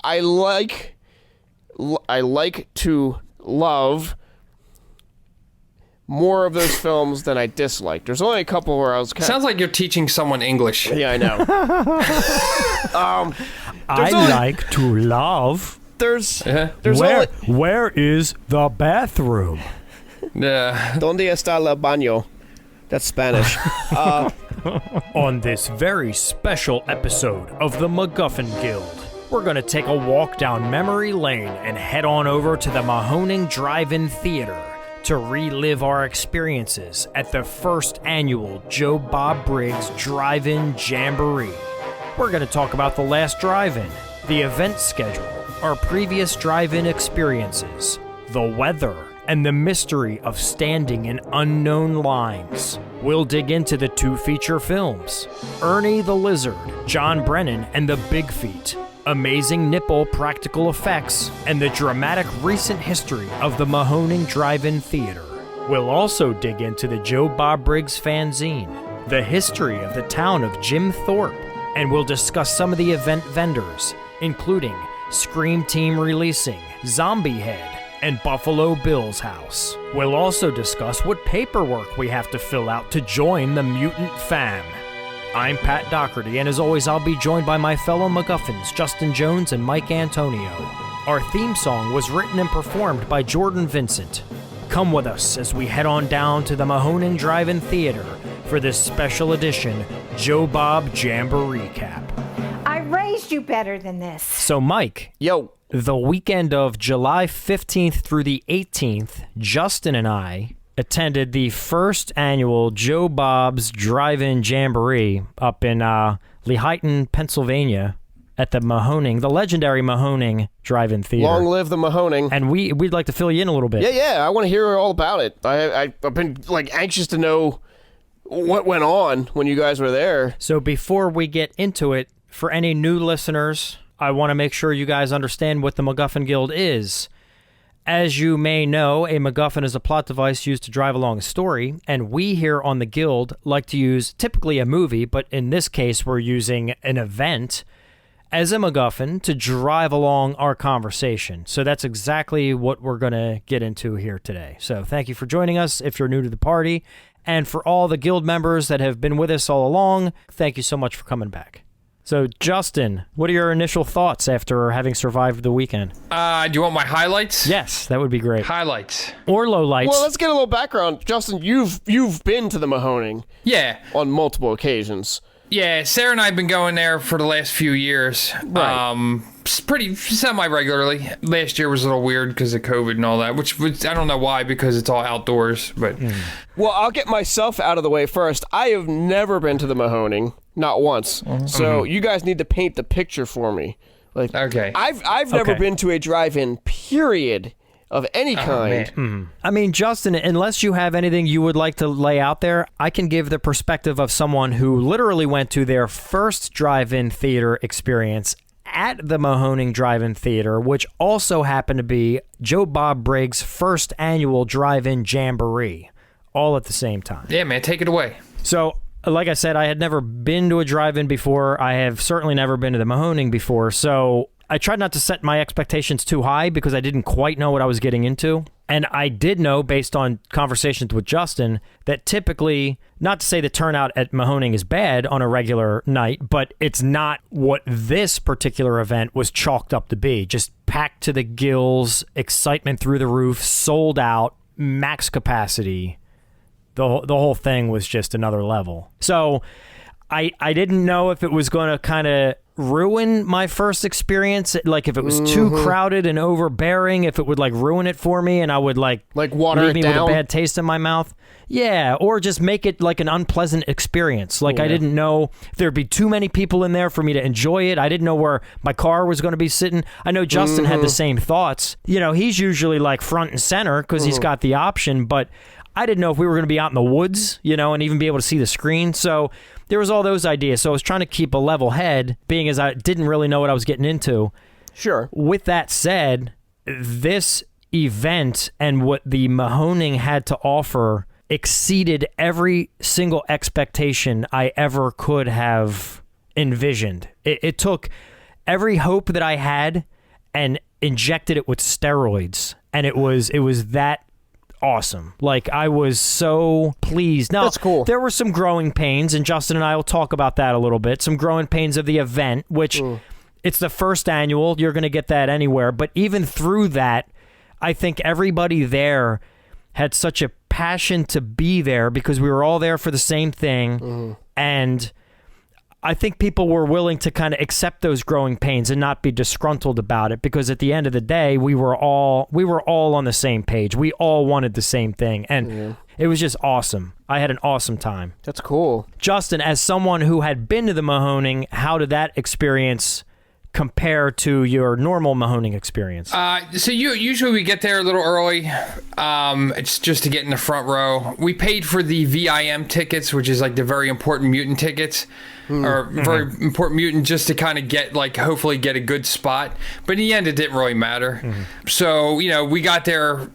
I like to love more of those films than I dislike. There's only a couple where I was kind of... Sounds like you're teaching someone English. Yeah, I know. I like to love... There's Where is the bathroom? Donde está el baño? That's Spanish. On this very special episode of the MacGuffin Guild, we're going to take a walk down memory lane and head on over to the Mahoning Drive-In Theater to relive our experiences at the first annual Joe Bob Briggs Drive-In Jamboree. We're going to talk about the last drive-in, the event schedule, our previous drive-in experiences, the weather, and the mystery of standing in unknown lines. We'll dig into the 2 feature films, Ernie the Lizard, John Brennan and the Big Feet, amazing nipple practical effects, and the dramatic recent history of the Mahoning Drive-In Theater. We'll also dig into the Joe Bob Briggs Fanzine, the history of the town of Jim Thorpe, and we'll discuss some of the event vendors, including Scream Team Releasing, Zombie Head, and Buffalo Bill's house. We'll also discuss what paperwork we have to fill out to join the Mutant Fam. I'm Pat Doherty, and as always, I'll be joined by my fellow MacGuffins, Justin Jones and Mike Antonio. Our theme song was written and performed by Jordan Vincent. Come with us as we head on down to the Mahoning Drive-In Theater for this special edition Joe Bob JamoRecap. I raised you better than this. So, Mike. Yo. The weekend of July 15th through the 18th, Justin and I attended the first annual Joe Bob's Drive-In Jamboree up in Lehighton, Pennsylvania at the legendary Mahoning Drive-In Theater. Long live the Mahoning. And we'd like to fill you in a little bit. Yeah, I want to hear all about it. I've been anxious to know what went on when you guys were there. So before we get into it, for any new listeners, I want to make sure you guys understand what the MacGuffin Guild is. As you may know, a MacGuffin is a plot device used to drive along a story, and we here on the Guild like to use typically a movie, but in this case we're using an event as a MacGuffin to drive along our conversation. So that's exactly what we're going to get into here today. So thank you for joining us if you're new to the party, and for all the Guild members that have been with us all along, thank you so much for coming back. So, Justin, what are your initial thoughts after having survived the weekend? Do you want my highlights? Yes, that would be great. Highlights. Or lowlights. Well, let's get a little background. Justin, you've been to the Mahoning. Yeah. On multiple occasions. Yeah, Sarah and I have been going there for the last few years. Right. Pretty semi-regularly. Last year was a little weird because of COVID and all that, which I don't know why, because it's all outdoors. But Well, I'll get myself out of the way first. I have never been to the Mahoning, not once. So you guys need to paint the picture for me. Okay. I've never been to a drive-in, period, of any kind. I mean, Justin, unless you have anything you would like to lay out there, I can give the perspective of someone who literally went to their first drive-in theater experience at the Mahoning Drive-In Theater, which also happened to be Joe Bob Briggs' first annual drive-in jamboree, all at the same time. Yeah, man, take it away. So, like I said, I had never been to a drive-in before. I have certainly never been to the Mahoning before, so I tried not to set my expectations too high because I didn't quite know what I was getting into. And I did know, based on conversations with Justin, that typically, not to say the turnout at Mahoning is bad on a regular night, but it's not what this particular event was chalked up to be. Just packed to the gills, excitement through the roof, sold out, max capacity. The whole thing was just another level. So I didn't know if it was going to kind of ruin my first experience, like if it was too crowded and overbearing, if it would ruin it for me and I would water leave it me down with a bad taste in my mouth. Yeah, or just make it an unpleasant experience. I didn't know if there'd be too many people in there for me to enjoy it. I didn't know where my car was going to be sitting. I know Justin had the same thoughts. He's usually front and center because he's got the option, but I didn't know if we were going to be out in the woods, and even be able to see the screen. So there was all those ideas. So I was trying to keep a level head, being as I didn't really know what I was getting into. Sure. With that said, this event and what the Mahoning had to offer exceeded every single expectation I ever could have envisioned. It took every hope that I had and injected it with steroids, and it was that awesome. Like, I was so pleased. Now, that's cool. There were some growing pains, and Justin and I will talk about that a little bit. Some growing pains of the event, which it's the first annual. You're going to get that anywhere. But even through that, I think everybody there had such a passion to be there because we were all there for the same thing. And I think people were willing to kind of accept those growing pains and not be disgruntled about it, because at the end of the day, we were all on the same page. We all wanted the same thing, and it was just awesome. I had an awesome time. That's cool. Justin, as someone who had been to the Mahoning, how did that experience compare to your normal Mahoning experience? So usually we get there a little early. It's just to get in the front row. We paid for the VIM tickets, which is like the very important mutant tickets, or very important mutant, just to kind of get, like, hopefully get a good spot. But in the end, it didn't really matter. So, we got there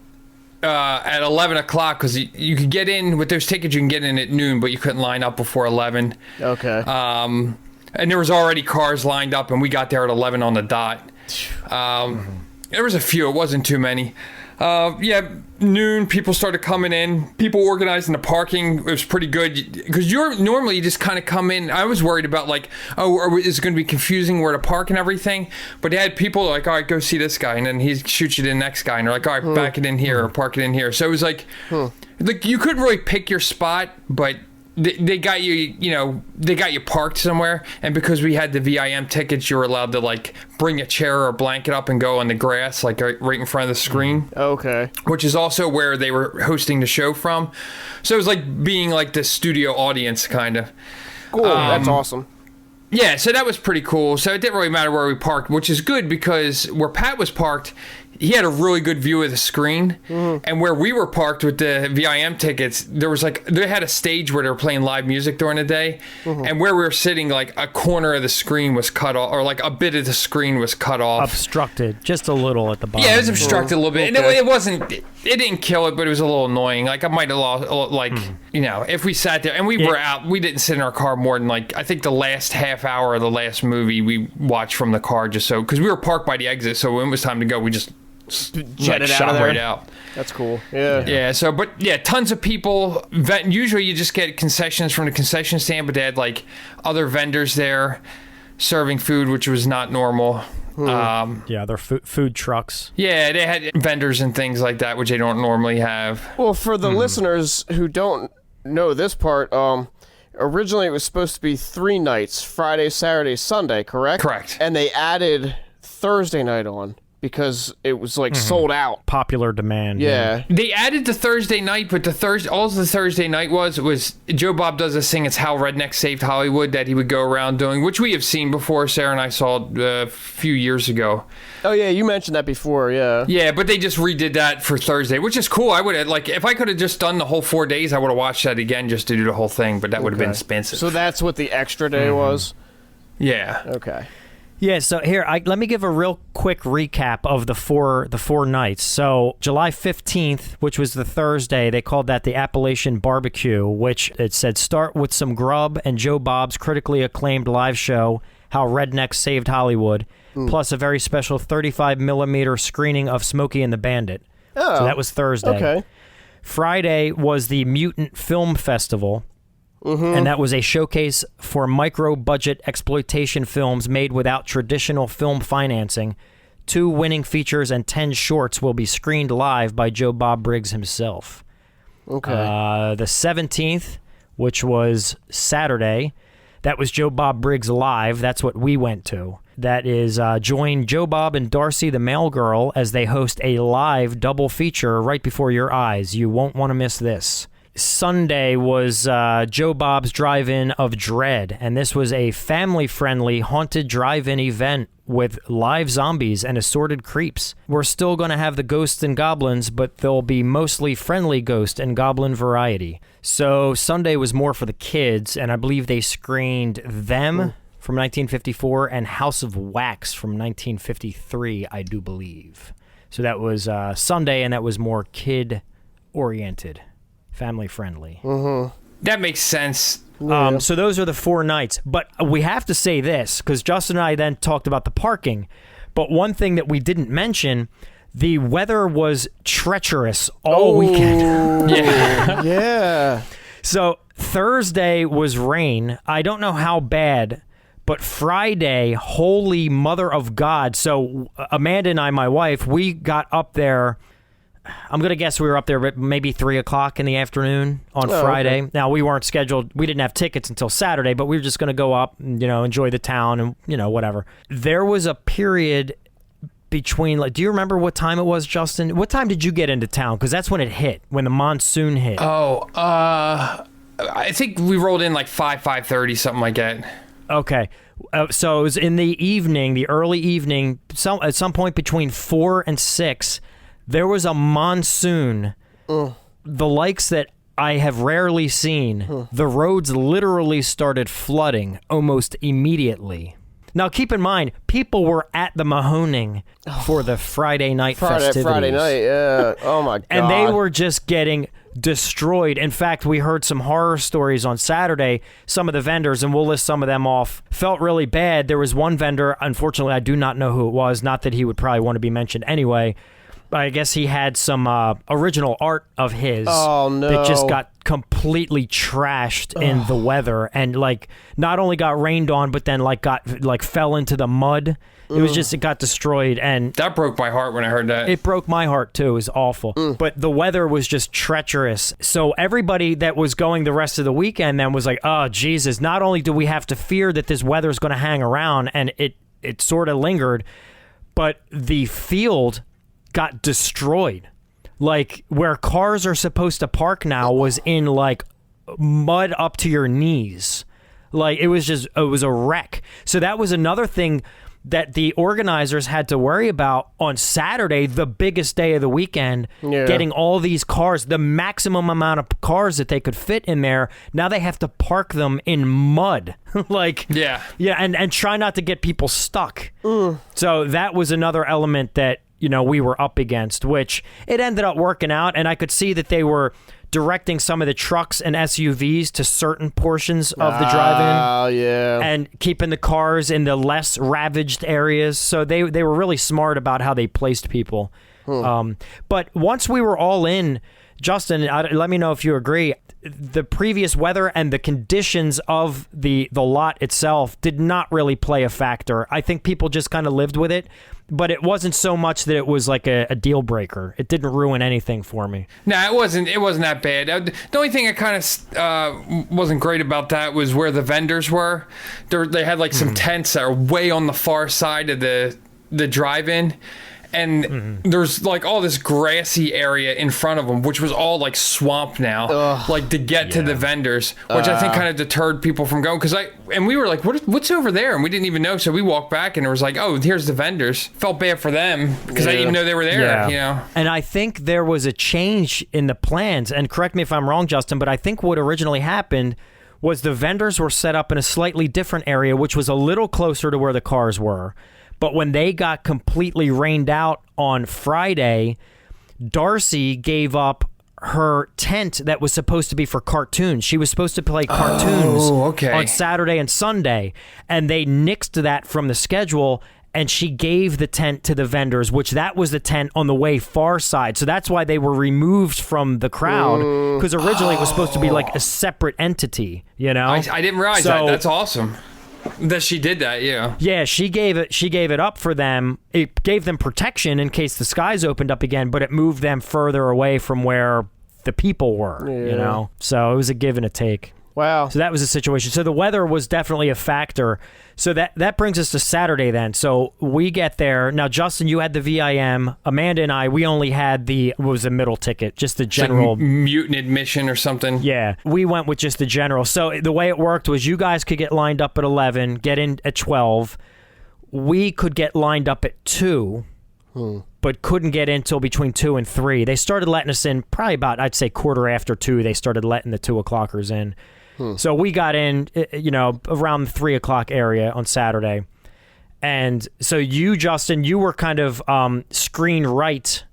at 11 o'clock because you could get in with those tickets. You can get in at noon, but you couldn't line up before 11. Okay. And there was already cars lined up, and we got there at 11 on the dot. There was a few. It wasn't too many. Noon, people started coming in. People organizing the parking. It was pretty good. Because normally you just kind of come in. I was worried about, like, is it going to be confusing where to park and everything? But they had people like, all right, go see this guy. And then he shoots you to the next guy. And they're like, all right, back it in here or park it in here. So it was like you couldn't really pick your spot, but they got you, they got you parked somewhere. And because we had the VIM tickets, you were allowed to, like, bring a chair or a blanket up and go on the grass, like, right in front of the screen. Okay. Which is also where they were hosting the show from. So it was like being like the studio audience, kind of. Cool. That's awesome. Yeah, so that was pretty cool. So it didn't really matter where we parked, which is good because where Pat was parked, he had a really good view of the screen. And where we were parked with the VIM tickets, they had a stage where they were playing live music during the day. And where we were sitting, like, a corner of the screen was cut off, or like a bit of the screen was cut off. Obstructed, just a little at the bottom. Yeah, it was obstructed a little bit. Okay. And it didn't kill it, but it was a little annoying. Like, I might have lost, like, if we sat there, and we were out, we didn't sit in our car more than, like, I think the last half hour of the last movie we watched from the car, just so, because we were parked by the exit, so when it was time to go, we just jetted out of there. Right out. That's cool. Yeah. So, but yeah, tons of people. Usually you just get concessions from the concession stand, but they had, like, other vendors there serving food, which was not normal. They're food trucks. Yeah, they had vendors and things like that, which they don't normally have. Well, for the listeners who don't know this part, originally it was supposed to be 3 nights, Friday, Saturday, Sunday, correct? Correct. And they added Thursday night on because it was, like, sold out. Popular demand. Yeah. They added the Thursday night, but all the Thursday night was Joe Bob does this thing. It's How Redneck Saved Hollywood that he would go around doing, which we have seen before. Sarah and I saw a few years ago. Oh, yeah, you mentioned that before, yeah. Yeah, but they just redid that for Thursday, which is cool. I would have, like, if I could have just done the whole 4 days, I would have watched that again just to do the whole thing, but that would have been expensive. So that's what the extra day was? Yeah. Okay. Yeah, so here, let me give a real quick recap of the four nights. So July 15th, which was the Thursday, they called that the Appalachian Barbecue, which it said start with some grub and Joe Bob's critically acclaimed live show, How Rednecks Saved Hollywood, plus a very special 35mm screening of Smokey and the Bandit. Oh. So that was Thursday. Okay. Friday was the Mutant Film Festival. And that was a showcase for micro-budget exploitation films made without traditional film financing. 2 winning features and 10 shorts will be screened live by Joe Bob Briggs himself. Okay. The 17th, which was Saturday, that was Joe Bob Briggs Live. That's what we went to. That is join Joe Bob and Darcy the Mail Girl as they host a live double feature right before your eyes. You won't want to miss this. Sunday was Joe Bob's Drive-In of Dread, and this was a family-friendly haunted drive-in event with live zombies and assorted creeps. We're still going to have the ghosts and goblins, but they'll be mostly friendly ghost and goblin variety. So Sunday was more for the kids, and I believe they screened Them from 1954 and House of Wax from 1953, I do believe. So that was Sunday, and that was more kid-oriented. Family friendly. That makes sense. So those are the 4 nights. But we have to say this, because Justin and I then talked about the parking. But one thing that we didn't mention, the weather was treacherous all weekend. Yeah. So Thursday was rain. I don't know how bad, but Friday, holy mother of God. So Amanda and I, my wife, we got up there. I'm going to guess we were up there maybe 3 o'clock in the afternoon on Friday. Okay. Now, we weren't scheduled. We didn't have tickets until Saturday, but we were just going to go up and, enjoy the town and, whatever. There was a period between, do you remember what time it was, Justin? What time did you get into town? Because that's when it hit, when the monsoon hit. Oh, I think we rolled in like 5:30, something like that. Okay. So it was in the evening, the early evening, at some point between 4 and 6, there was a monsoon, the likes that I have rarely seen. The roads literally started flooding almost immediately. Now, keep in mind, people were at the Mahoning for the Friday night festivities. Friday night, yeah. Oh, my God. And they were just getting destroyed. In fact, we heard some horror stories on Saturday. Some of the vendors, and we'll list some of them off, felt really bad. There was one vendor, unfortunately, I do not know who it was, not that he would probably want to be mentioned anyway. I guess he had some original art of his that just got completely trashed in the weather, and not only got rained on, but then fell into the mud. It got destroyed, and that broke my heart when I heard that. It broke my heart too. It was awful. But the weather was just treacherous. So everybody that was going the rest of the weekend then was like, oh Jesus, not only do we have to fear that this weather is going to hang around, and it sort of lingered, but the field got destroyed. Where cars are supposed to park now was in mud up to your knees. It was a wreck. So that was another thing that the organizers had to worry about on Saturday, the biggest day of the weekend, getting all these cars, the maximum amount of cars that they could fit in there. Now they have to park them in mud. And try not to get people stuck. So that was another element that we were up against, which it ended up working out, and I could see that they were directing some of the trucks and SUVs to certain portions of the drive-in, and keeping the cars in the less ravaged areas. So they were really smart about how they placed people. But once we were all in, Justin, let me know if you agree. The previous weather and the conditions of the lot itself did not really play a factor. I think people just kind of lived with it, but it wasn't so much that it was like a deal breaker. It didn't ruin anything for me. No, it wasn't that bad. The only thing that kind of wasn't great about that was where the vendors were. They had some tents that are way on the far side of the drive-in. And there's all this grassy area in front of them, which was all swamp now, to get to the vendors, which I think kind of deterred people from going. And we were like, what's over there? And we didn't even know. So we walked back and it was like, oh, here's the vendors. Felt bad for them because I didn't even know they were there, And I think there was a change in the plans. And correct me if I'm wrong, Justin, but I think what originally happened was the vendors were set up in a slightly different area, which was a little closer to where the cars were. But when they got completely rained out on Friday, Darcy gave up her tent that was supposed to be for cartoons. She was supposed to play cartoons on Saturday and Sunday, and they nixed that from the schedule, and she gave the tent to the vendors, which that was the tent on the way far side. So that's why they were removed from the crowd, because originally it was supposed to be a separate entity, I didn't realize that. That's awesome. That she did that, yeah. She gave it up for them. It gave them protection in case the skies opened up again, but it moved them further away from where the people were. So it was a give and a take. Wow. So that was the situation. So the weather was definitely a factor. So that brings us to Saturday then. So we get there. Now, Justin, you had the VIM. Amanda and I, we only had the middle ticket, just the general. Mutant admission or something. Yeah. We went with just the general. So the way it worked was you guys could get lined up at 11, get in at 12. We could get lined up at 2. But couldn't get in till between 2 and 3. They started letting us in probably about, I'd say, quarter after 2. They started letting the 2 o'clockers in. So we got in, around the 3 o'clock area on Saturday. And so you, Justin, you were kind of screen right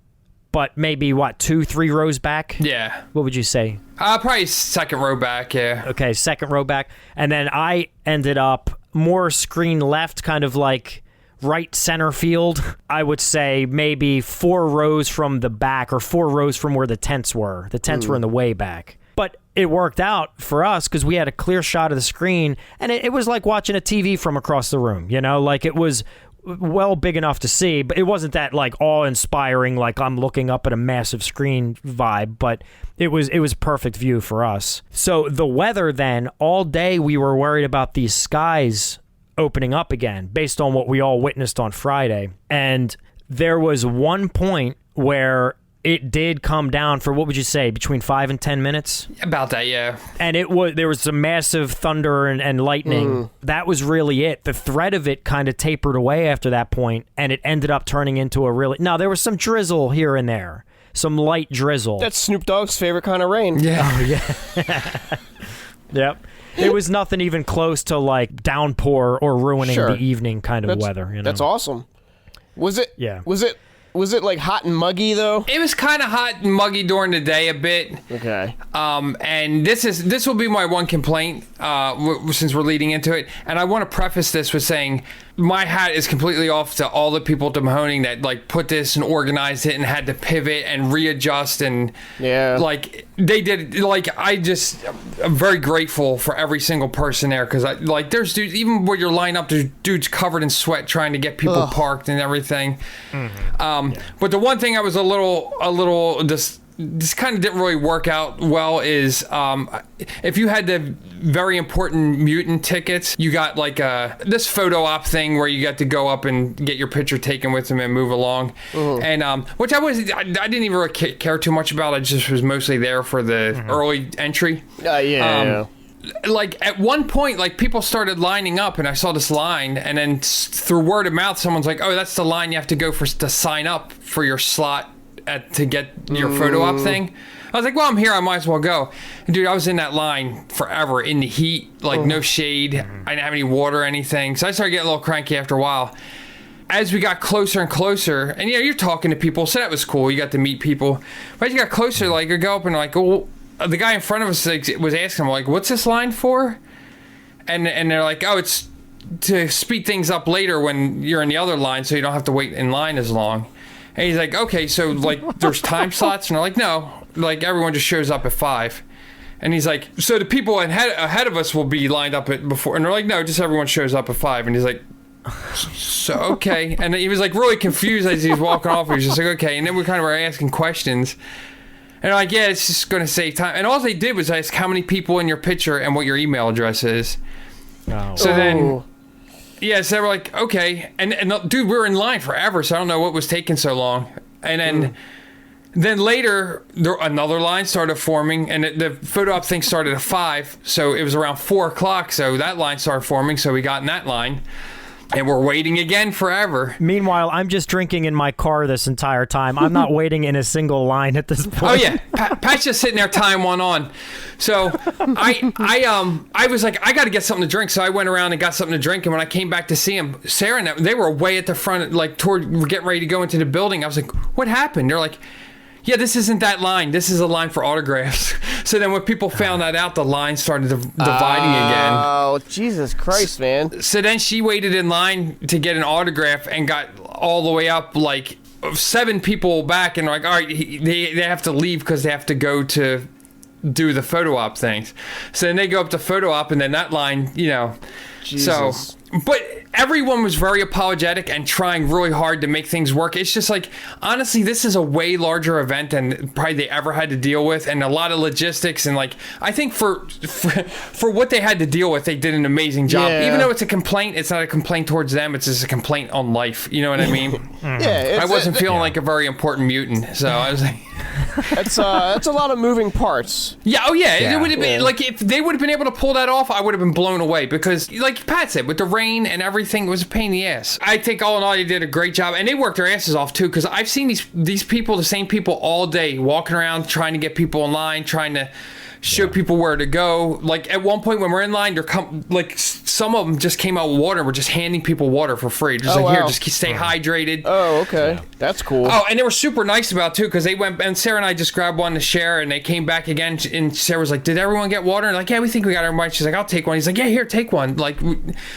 but maybe, 2-3 rows back? Yeah. What would you say? Probably second row back, yeah. Okay, second row back. And then I ended up more screen left, kind of like right center field. I would say maybe 4 rows from the back or 4 rows from where the tents were. The tents were in the way back. But it worked out for us because we had a clear shot of the screen, and it was like watching a TV from across the room, Like it was well big enough to see, but it wasn't that like awe-inspiring, like I'm looking up at a massive screen vibe, but it was perfect view for us. So the weather then, all day we were worried about these skies opening up again based on what we all witnessed on Friday. And there was one point where it did come down for, what would you say, between 5 and 10 minutes? About that, yeah. And there was some massive thunder and lightning. That was really it. The threat of it kind of tapered away after that point, and it ended up turning into a really... Now, there was some drizzle here and there. Some light drizzle. That's Snoop Dogg's favorite kind of rain. Yeah. Oh, yeah. Yep. It was nothing even close to like downpour or ruining the evening kind of weather. That's awesome. Was it? Yeah. Was it like hot and muggy though? It was kind of hot and muggy during the day a bit. Okay. And this will be my one complaint since we're leading into it. And I want to preface this with saying my hat is completely off to all the people at Mahoning that like put this and organized it and had to pivot and readjust and like they did. Like I'm very grateful for every single person there because there's dudes, even when you're lined up, there's dudes covered in sweat trying to get people parked and everything. But the one thing I was a little this kind of didn't really work out well is if you had the very important mutant tickets, you got like this photo op thing where you got to go up and get your picture taken with them and move along, and which I didn't even really care too much about. I just was mostly there for the early entry. Like at one point, like people started lining up, and I saw this line, and then through word of mouth, someone's like, "Oh, that's the line you have to go for to sign up for your slot to get your photo op thing." I was like, "Well, I'm here. I might as well go." And dude, I was in that line forever in the heat, like no shade. I didn't have any water or anything, so I started getting a little cranky after a while. As we got closer and closer, and you're talking to people, so that was cool. You got to meet people. But as you got closer, like you go up and like, well. The guy in front of us was asking him, like, what's this line for? And they're like, oh, it's to speed things up later when you're in the other line so you don't have to wait in line as long. And he's like, okay, so, like, there's time slots? And they're like, no. Like, everyone just shows up at 5. And he's like, so the people ahead of us will be lined up at before. And they're like, no, just everyone shows up at 5. And he's like, so, okay. And he was, like, really confused as he was walking off. He was just like, okay. And then we kind of were asking questions. And they're like, yeah, it's just going to save time. And all they did was ask how many people in your picture and what your email address is. So then, so they were like, okay. And dude, we were in line forever, so I don't know what was taking so long. And then later, another line started forming, and the photo op thing started at 5. So it was around 4 o'clock, so that line started forming, so we got in that line. And we're waiting again forever. Meanwhile, I'm just drinking in my car this entire time. I'm not waiting in a single line at this point. Oh yeah, Pat's just sitting there tying one on. So I was like, I got to get something to drink. So I went around and got something to drink. And when I came back to see him, Sarah and they were way at the front, like we're getting ready to go into the building. I was like, what happened? They're like, yeah, this isn't that line. This is a line for autographs. So then when people found that out, the line started dividing again. Oh, Jesus Christ, man. So then she waited in line to get an autograph and got all the way up, like 7 people back. And like, all right, they have to leave because they have to go to do the photo op things. So then they go up to photo op, and then that line, Jesus. So... But everyone was very apologetic and trying really hard to make things work. It's just like, honestly, this is a way larger event than probably they ever had to deal with, and a lot of logistics. And like, I think for what they had to deal with, they did an amazing job. Yeah. Even though it's a complaint, it's not a complaint towards them. It's just a complaint on life. You know what I mean? Yeah. I wasn't feeling like a very important mutant, so I was like, that's a lot of moving parts. Yeah. Oh yeah. It would have been like if they would have been able to pull that off, I would have been blown away because, like Pat said, with the rain and everything, it was a pain in the ass. I think all in all, they did a great job, and they worked their asses off too. Because I've seen these people, the same people, all day walking around trying to get people in line, trying to show people where to go. Like at one point when we're in line, some of them just came out with water and were just handing people water for free. Just here, just stay hydrated. Oh, okay. That's cool. Oh, and they were super nice about it too, because they went, and Sarah and I just grabbed one to share, and they came back again, and Sarah was like, did everyone get water? And like, yeah, we think we got everybody. She's like, I'll take one. He's like, yeah, here, take one. Like,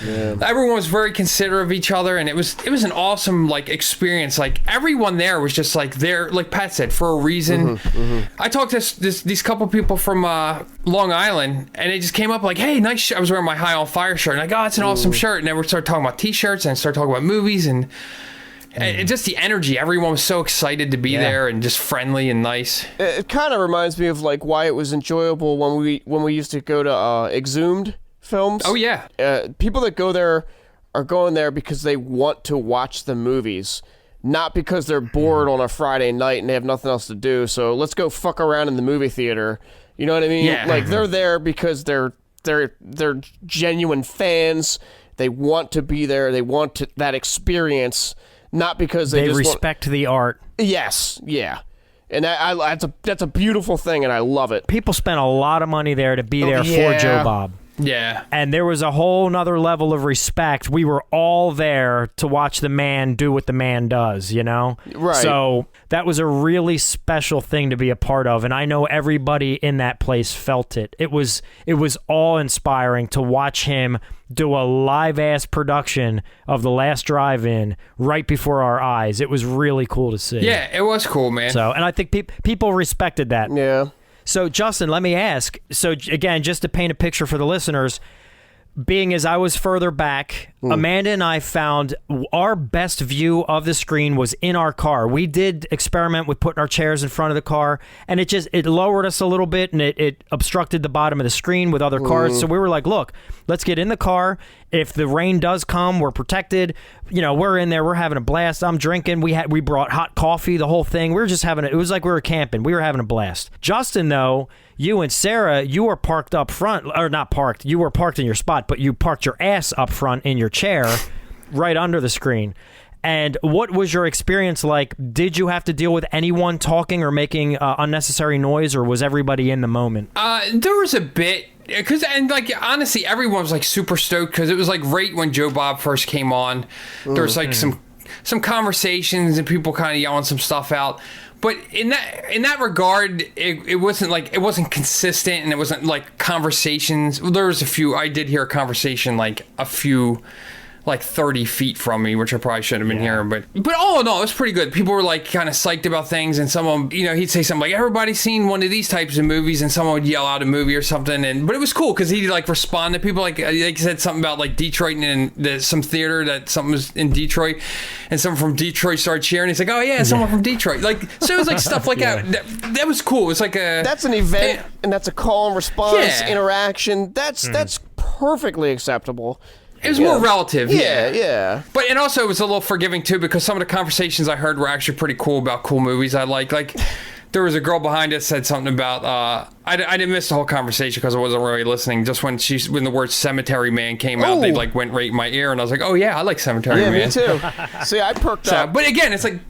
everyone was very considerate of each other, and it was an awesome like experience. Like everyone there was just like there, like Pat said, for a reason. I talked to these couple people from Long Island, and they just came up like, hey, nice shirt. I was wearing my High on Fire shirt, and like, oh, it's an awesome shirt. And then we started talking about t-shirts and started talking about movies, and just the energy. Everyone was so excited to be there and just friendly and nice. It kind of reminds me of like why it was enjoyable when we used to go to Exhumed films. Oh yeah. People that go there are going there because they want to watch the movies, not because they're bored on a Friday night and they have nothing else to do. So let's go fuck around in the movie theater. You know what I mean? Yeah. Like they're there because they're genuine fans. They want to be there. They want that experience, not because they just respect the art. Yes, yeah. And that's a beautiful thing, and I love it. People spent a lot of money there to be there for Joe Bob. Yeah. And there was a whole nother level of respect. We were all there to watch the man do what the man does, you know? Right. So that was a really special thing to be a part of, and I know everybody in that place felt it. It was awe-inspiring to watch him do a live-ass production of The Last Drive-In right before our eyes. It was really cool to see. Yeah, it was cool, man. So, and I think people respected that. Yeah. So, Justin, let me ask. So, again, just to paint a picture for the listeners, being as I was further back, Amanda and I found our best view of the screen was in our car. We did experiment with putting our chairs in front of the car, and it lowered us a little bit, and it obstructed the bottom of the screen with other cars. So we were like, look, let's get in the car. If the rain does come, we're protected. You know, we're in there. We're having a blast. I'm drinking. We brought hot coffee, the whole thing. We were just having it was like we were camping. We were having a blast. Justin, though, you and Sarah, you were parked up front, or not parked. You were parked in your spot, but you parked your ass up front in your chair right under the screen. And what was your experience like? Did you have to deal with anyone talking or making unnecessary noise, or was everybody in the moment? There was a bit. And like honestly, everyone was like super stoked because it was like right when Joe Bob first came on. There was like some conversations and people kind of yelling some stuff out. But in that regard, it wasn't consistent, and it wasn't like conversations. There was a few. I did hear a conversation like 30 feet from me, which I probably shouldn't have been hearing. But all in all, it was pretty good. People were like kind of psyched about things, and someone, he'd say something like, everybody's seen one of these types of movies, and someone would yell out a movie or something. But it was cool because he'd like respond to people. Like he said something about like Detroit and some theater that something was in Detroit, and someone from Detroit started cheering. He's like, oh yeah, someone from Detroit. Like, so it was like stuff like that. That was cool. It was like that's an event, and that's a call and response interaction. That's perfectly acceptable. It was more relative. Yeah. But and also it was a little forgiving too, because some of the conversations I heard were actually pretty cool about cool movies I like. Like there was a girl behind us said something about I didn't miss the whole conversation because I wasn't really listening. Just when the word Cemetery Man came out, they like went right in my ear, and I was like, oh yeah, I like Cemetery Man. Yeah, me too. See, I perked up. But again, it's like,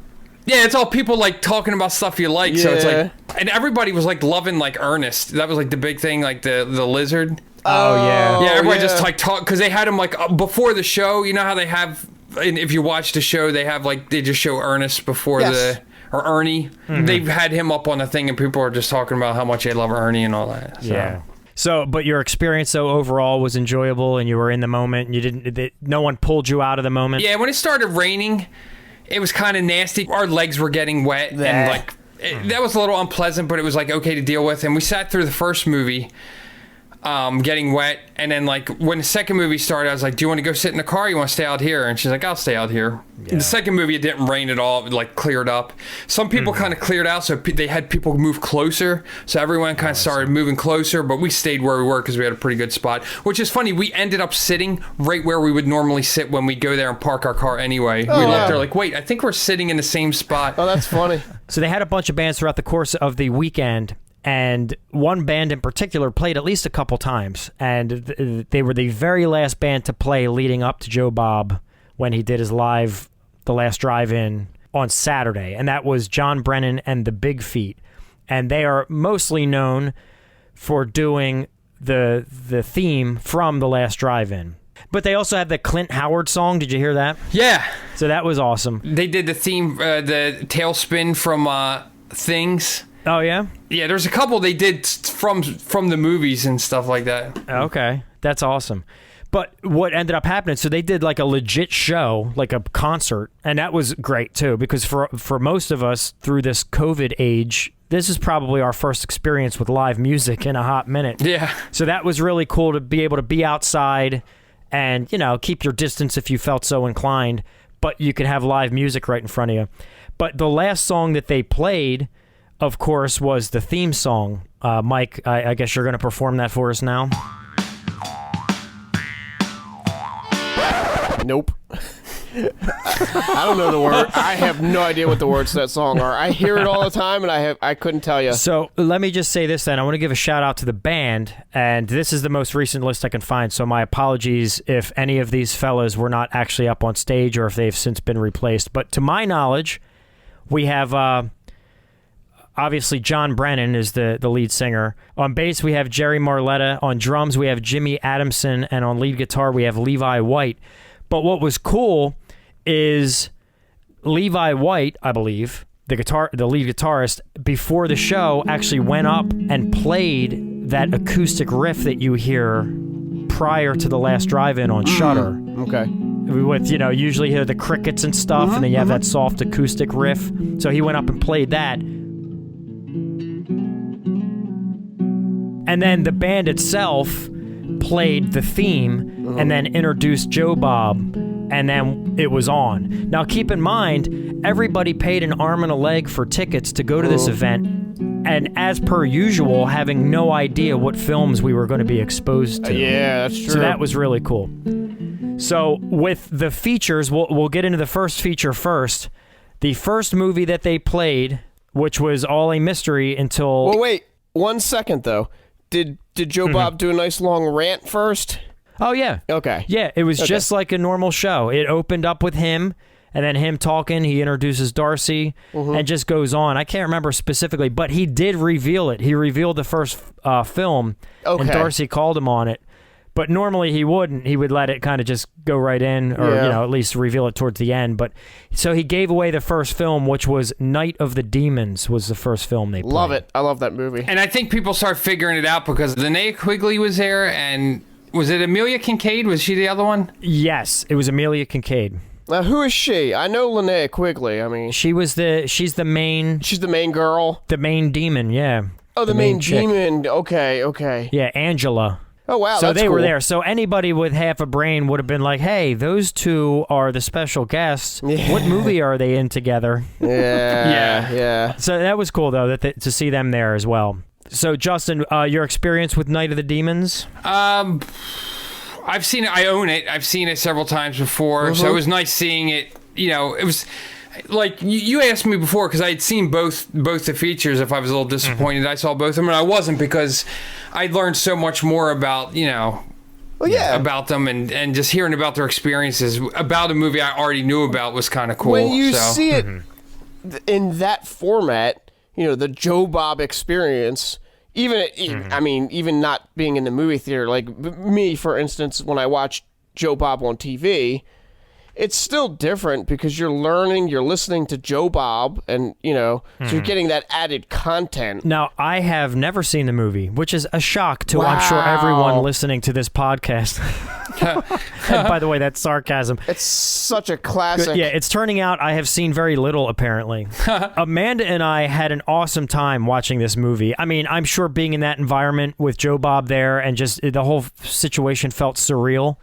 yeah, it's all people like talking about stuff you like. So it's like, and everybody was like loving like Ernest. That was like the big thing, like the lizard. Oh yeah. Yeah, everybody just like talk because they had him like before the show. You know how they have, and if you watch the show, they have like they just show Ernest before or Ernie. They've had him up on the thing, and people are just talking about how much they love Ernie and all that. So. Yeah. So, but your experience though overall was enjoyable, and you were in the moment. And you didn't. No one pulled you out of the moment. Yeah, when it started raining, it was kind of nasty. Our legs were getting wet, and like that was a little unpleasant, but it was like okay to deal with. And we sat through the first movie. Getting wet, and then like when the second movie started, I was like, do you want to go sit in the car or you want to stay out here? And she's like, I'll stay out here. In the second movie, it didn't rain at all. It like cleared up. Some people kind of cleared out, so they had people move closer, so everyone kind of started moving closer, but we stayed where we were because we had a pretty good spot, which is funny. We ended up sitting right where we would normally sit when we go there and park our car anyway. We looked there like, wait, I think we're sitting in the same spot. Oh, that's funny. So they had a bunch of bands throughout the course of the weekend, and one band in particular played at least a couple times, and they were the very last band to play leading up to Joe Bob when he did his live The Last Drive-In on Saturday, and that was John Brennan and the Big Feet. And they are mostly known for doing the theme from The Last Drive-In. But they also had the Clint Howard song. Did you hear that? Yeah. So that was awesome. They did the theme, the tailspin from Things. Oh, yeah? Yeah, there's a couple they did from the movies and stuff like that. Okay, that's awesome. But what ended up happening, so they did like a legit show, like a concert, and that was great too, because for most of us through this COVID age, this is probably our first experience with live music in a hot minute. Yeah. So that was really cool to be able to be outside and, you know, keep your distance if you felt so inclined, but you could have live music right in front of you. But the last song that they played, of course, was the theme song. Mike, I guess you're going to perform that for us now. Nope. I don't know the word. I have no idea what the words to that song are. I hear it all the time, and I couldn't tell you. So let me just say this then. I want to give a shout out to the band, and this is the most recent list I can find, so my apologies if any of these fellas were not actually up on stage or if they've since been replaced. But to my knowledge, we have... obviously, John Brennan is the lead singer. On bass, we have Jerry Marletta. On drums, we have Jimmy Adamson. And on lead guitar, we have Levi White. But what was cool is Levi White, I believe, the lead guitarist, before the show actually went up and played that acoustic riff that you hear prior to The Last Drive-In on Shudder. Okay. With, you know, usually hear the crickets and stuff, and then you have that soft acoustic riff. So he went up and played that. And then the band itself played the theme and then introduced Joe Bob, and then it was on. Now, keep in mind, everybody paid an arm and a leg for tickets to go to this event, and as per usual, having no idea what films we were going to be exposed to. Yeah, that's true. So that was really cool. So with the features, we'll get into the first feature first. The first movie that they played, which was all a mystery until... Well, wait. 1 second, though. Did Joe Bob do a nice long rant first? Oh, yeah. Okay. Yeah, it was just like a normal show. It opened up with him, and then him talking. He introduces Darcy, and just goes on. I can't remember specifically, but he did reveal it. He revealed the first film, and Darcy called him on it. But normally he wouldn't. He would let it kind of just go right in, or you know, at least reveal it towards the end. But so he gave away the first film, which was Night of the Demons, was the first film they played. Love it. I love that movie. And I think people start figuring it out because Linnea Quigley was there, and was it Amelia Kincaid? Was she the other one? Yes, it was Amelia Kincaid. Now, who is she? I know Linnea Quigley. I mean, she's the main. She's the main girl. The main demon, yeah. Oh, the main chick. demon. Okay. Yeah, Angela. Oh, wow, so that's they were cool. there. So anybody with half a brain would have been like, hey, those two are the special guests. Yeah. What movie are they in together? Yeah. So that was cool, though, to see them there as well. So, Justin, your experience with Night of the Demons? I've seen it. I own it. I've seen it several times before. So it was nice seeing it. You know, it was... Like, you asked me before, because I had seen both the features, if I was a little disappointed. I saw both of them, and I wasn't, because I'd learned so much more about, you know, about them, and just hearing about their experiences about a movie I already knew about was kind of cool. When you see it in that format, you know, the Joe Bob experience, even not being in the movie theater, like me, for instance, when I watch Joe Bob on TV, it's still different because you're learning, you're listening to Joe Bob, and, you know, so you're getting that added content. Now, I have never seen the movie, which is a shock to, I'm sure, everyone listening to this podcast. And by the way, that's sarcasm. It's such a classic. Yeah, it's turning out I have seen very little, apparently. Amanda and I had an awesome time watching this movie. I mean, I'm sure being in that environment with Joe Bob there and just the whole situation felt surreal.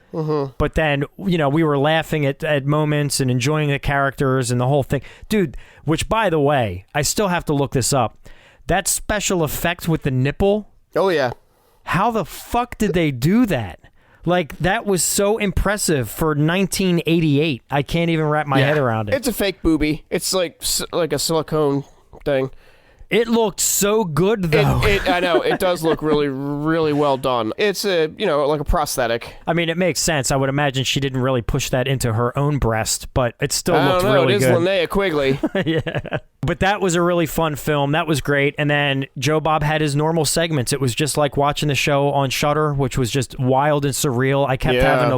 But then, you know, we were laughing at moments and enjoying the characters and the whole thing. Dude, which, by the way, I still have to look this up. That special effect with the nipple. Oh, yeah. How the fuck did they do that? Like, that was so impressive for 1988. I can't even wrap my head around it. It's a fake boobie. It's like a silicone thing. It looked so good, though. I know. It does look really, really well done. It's like a prosthetic. I mean, it makes sense. I would imagine she didn't really push that into her own breast, but it still looked really good. It is Linnea Quigley. Yeah. But that was a really fun film. That was great. And then Joe Bob had his normal segments. It was just like watching the show on Shudder, which was just wild and surreal. I kept having to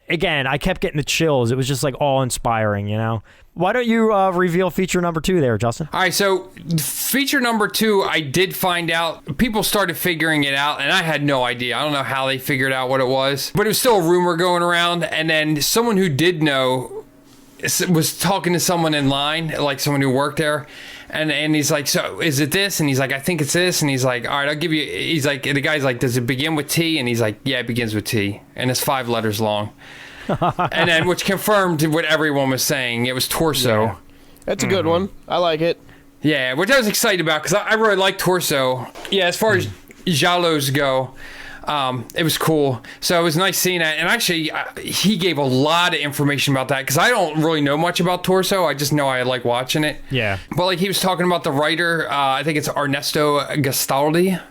I kept getting the chills. It was just like awe-inspiring, you know? Why don't you reveal feature number 2 there, Justin? All right, so feature number 2, I did find out. People started figuring it out, and I had no idea. I don't know how they figured out what it was, but it was still a rumor going around. And then someone who did know was talking to someone in line, like someone who worked there, and he's like, so is it this? And he's like, I think it's this. And he's like, all right, I'll give you. He's like, the guy's like, does it begin with T? And he's like, yeah, it begins with T, and it's 5 letters long. And then, which confirmed what everyone was saying. It was Torso. Yeah. That's a good one. I like it. Yeah, which I was excited about because I really like Torso. Yeah, as far as Giallos go, it was cool. So it was nice seeing that. And actually, he gave a lot of information about that because I don't really know much about Torso. I just know I like watching it. Yeah. But like he was talking about the writer, I think it's Ernesto Gastaldi,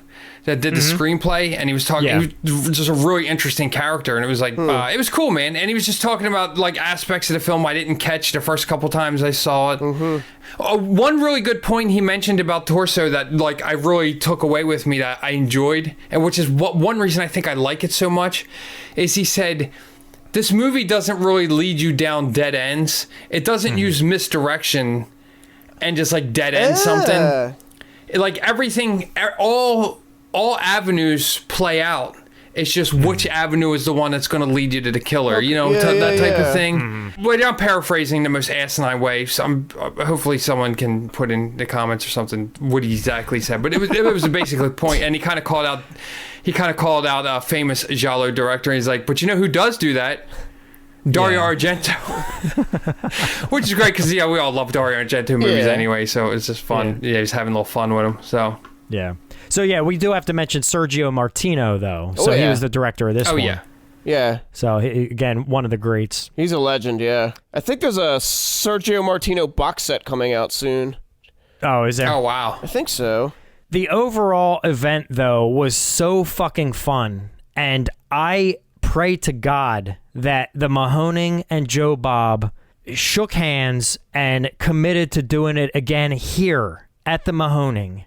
that did the screenplay, and he was talking. He was just a really interesting character, and it was like it was cool, man. And he was just talking about like aspects of the film I didn't catch the first couple times I saw it. One really good point he mentioned about Torso that like I really took away with me that I enjoyed, and which is one reason I think I like it so much, is he said, this movie doesn't really lead you down dead ends. It doesn't use misdirection and just like dead end something. Like everything, all avenues play out. It's just which avenue is the one that's going to lead you to the killer, that type of thing. But I'm paraphrasing the most asinine way. So hopefully someone can put in the comments or something what he exactly said. But it was basically the point, and he kind of called out a famous Giallo director. And he's like, but you know who does do that? Dario Argento. Which is great because we all love Dario Argento movies anyway, so it's just fun. Yeah, he's having a little fun with him. So yeah. So yeah, we do have to mention Sergio Martino though. So he was the director of this one. Yeah. So again, one of the greats. He's a legend, yeah. I think there's a Sergio Martino box set coming out soon. Oh, is there? Oh, wow. I think so. The overall event though was so fucking fun, and I pray to God that the Mahoning and Joe Bob shook hands and committed to doing it again here at the Mahoning.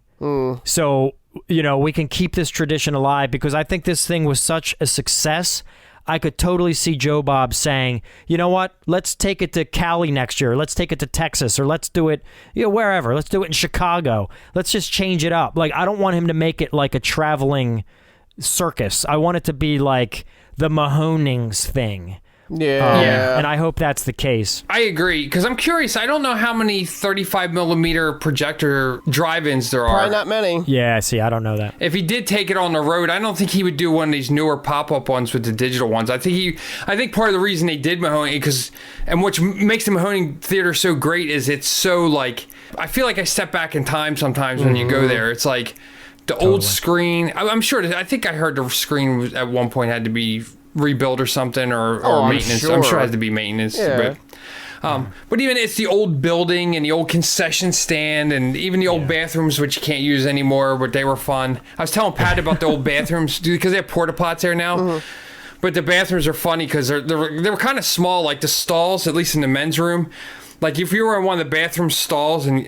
So, we can keep this tradition alive, because I think this thing was such a success. I could totally see Joe Bob saying, you know what, let's take it to Cali next year. Let's take it to Texas, or let's do it, wherever. Let's do it in Chicago. Let's just change it up. Like, I don't want him to make it like a traveling circus. I want it to be like the Mahonings thing. Yeah. And I hope that's the case. I agree, because I'm curious. I don't know how many 35 millimeter projector drive-ins there are. Probably not many. Yeah, see, I don't know that. If he did take it on the road, I don't think he would do one of these newer pop-up ones with the digital ones. I think part of the reason they did Mahoning, and which makes the Mahoning Theater so great, is it's so like, I feel like I step back in time sometimes when you go there. It's like the old screen. I'm sure. I think I heard the screen at one point had to be rebuild or something, or maintenance. I'm sure it has to be maintenance. Yeah. But even it's the old building and the old concession stand and even the old bathrooms, which you can't use anymore, but they were fun. I was telling Pat about the old bathrooms because they have porta pots there now. But the bathrooms are funny because they were kind of small, like the stalls, at least in the men's room. Like if you were in one of the bathroom stalls and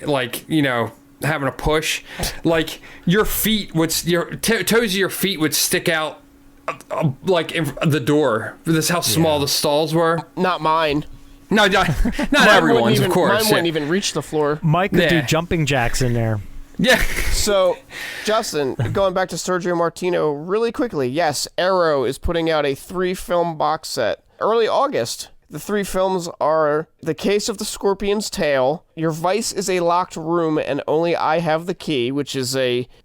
having a push, like your feet toes of your feet would stick out like in the door. That's how small the stalls were. Not mine. No, not everyone's, of course. Mine wouldn't even reach the floor. Mike could do jumping jacks in there. Yeah. So, Justin, going back to Sergio Martino really quickly, yes, Arrow is putting out a 3-film box set early August. The 3 films are The Case of the Scorpion's Tail, Your Vice is a Locked Room and Only I Have the Key, which is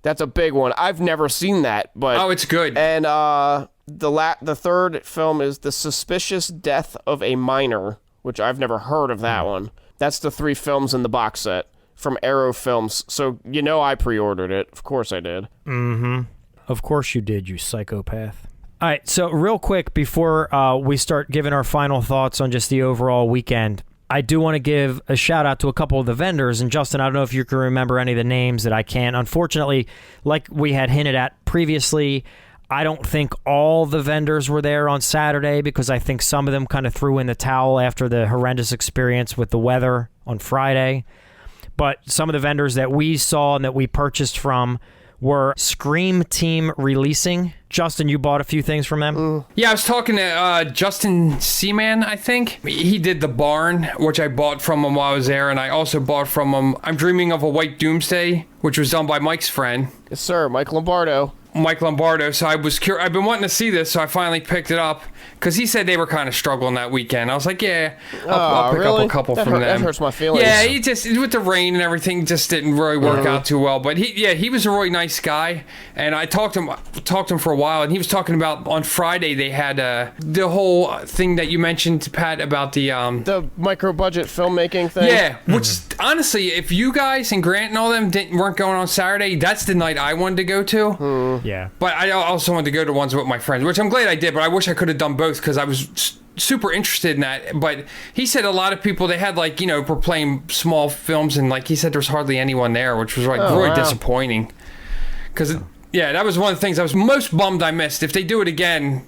that's a big one. I've never seen that, but it's good. And the third film is The Suspicious Death of a Minor, which I've never heard of that one. That's the 3 films in the box set from Arrow Films. So I pre-ordered it. Of course I did. Of course you did, you psychopath. All right, so real quick before we start giving our final thoughts on just the overall weekend, I do want to give a shout out to a couple of the vendors. And Justin, I don't know if you can remember any of the names that I can't. Unfortunately, like we had hinted at previously, I don't think all the vendors were there on Saturday because I think some of them kind of threw in the towel after the horrendous experience with the weather on Friday. But some of the vendors that we saw and that we purchased from were Scream Team Releasing. Justin, you bought a few things from them? Yeah, I was talking to Justin Seaman, I think. He did the barn, which I bought from him while I was there, and I also bought from him I'm Dreaming of a White Doomsday, which was done by Mike's friend. Yes, sir. Mike Lombardo. So I was curious. I've been wanting to see this, so I finally picked it up because he said they were kind of struggling that weekend. I was like, yeah, I'll pick up a couple from them. That hurts my feelings. Yeah, he just, with the rain and everything, just didn't really work out too well. But he was a really nice guy, and I talked to him for a while, and he was talking about on Friday they had the whole thing that you mentioned, Pat, about the micro budget filmmaking thing. Yeah, which honestly, if you guys and Grant and all them weren't going on Saturday, that's the night I wanted to go to. Yeah. But I also wanted to go to ones with my friends, which I'm glad I did, but I wish I could have done both because I was super interested in that. But he said a lot of people, they had were playing small films, and he said there's hardly anyone there, which was really disappointing. Because, that was one of the things I was most bummed I missed. If they do it again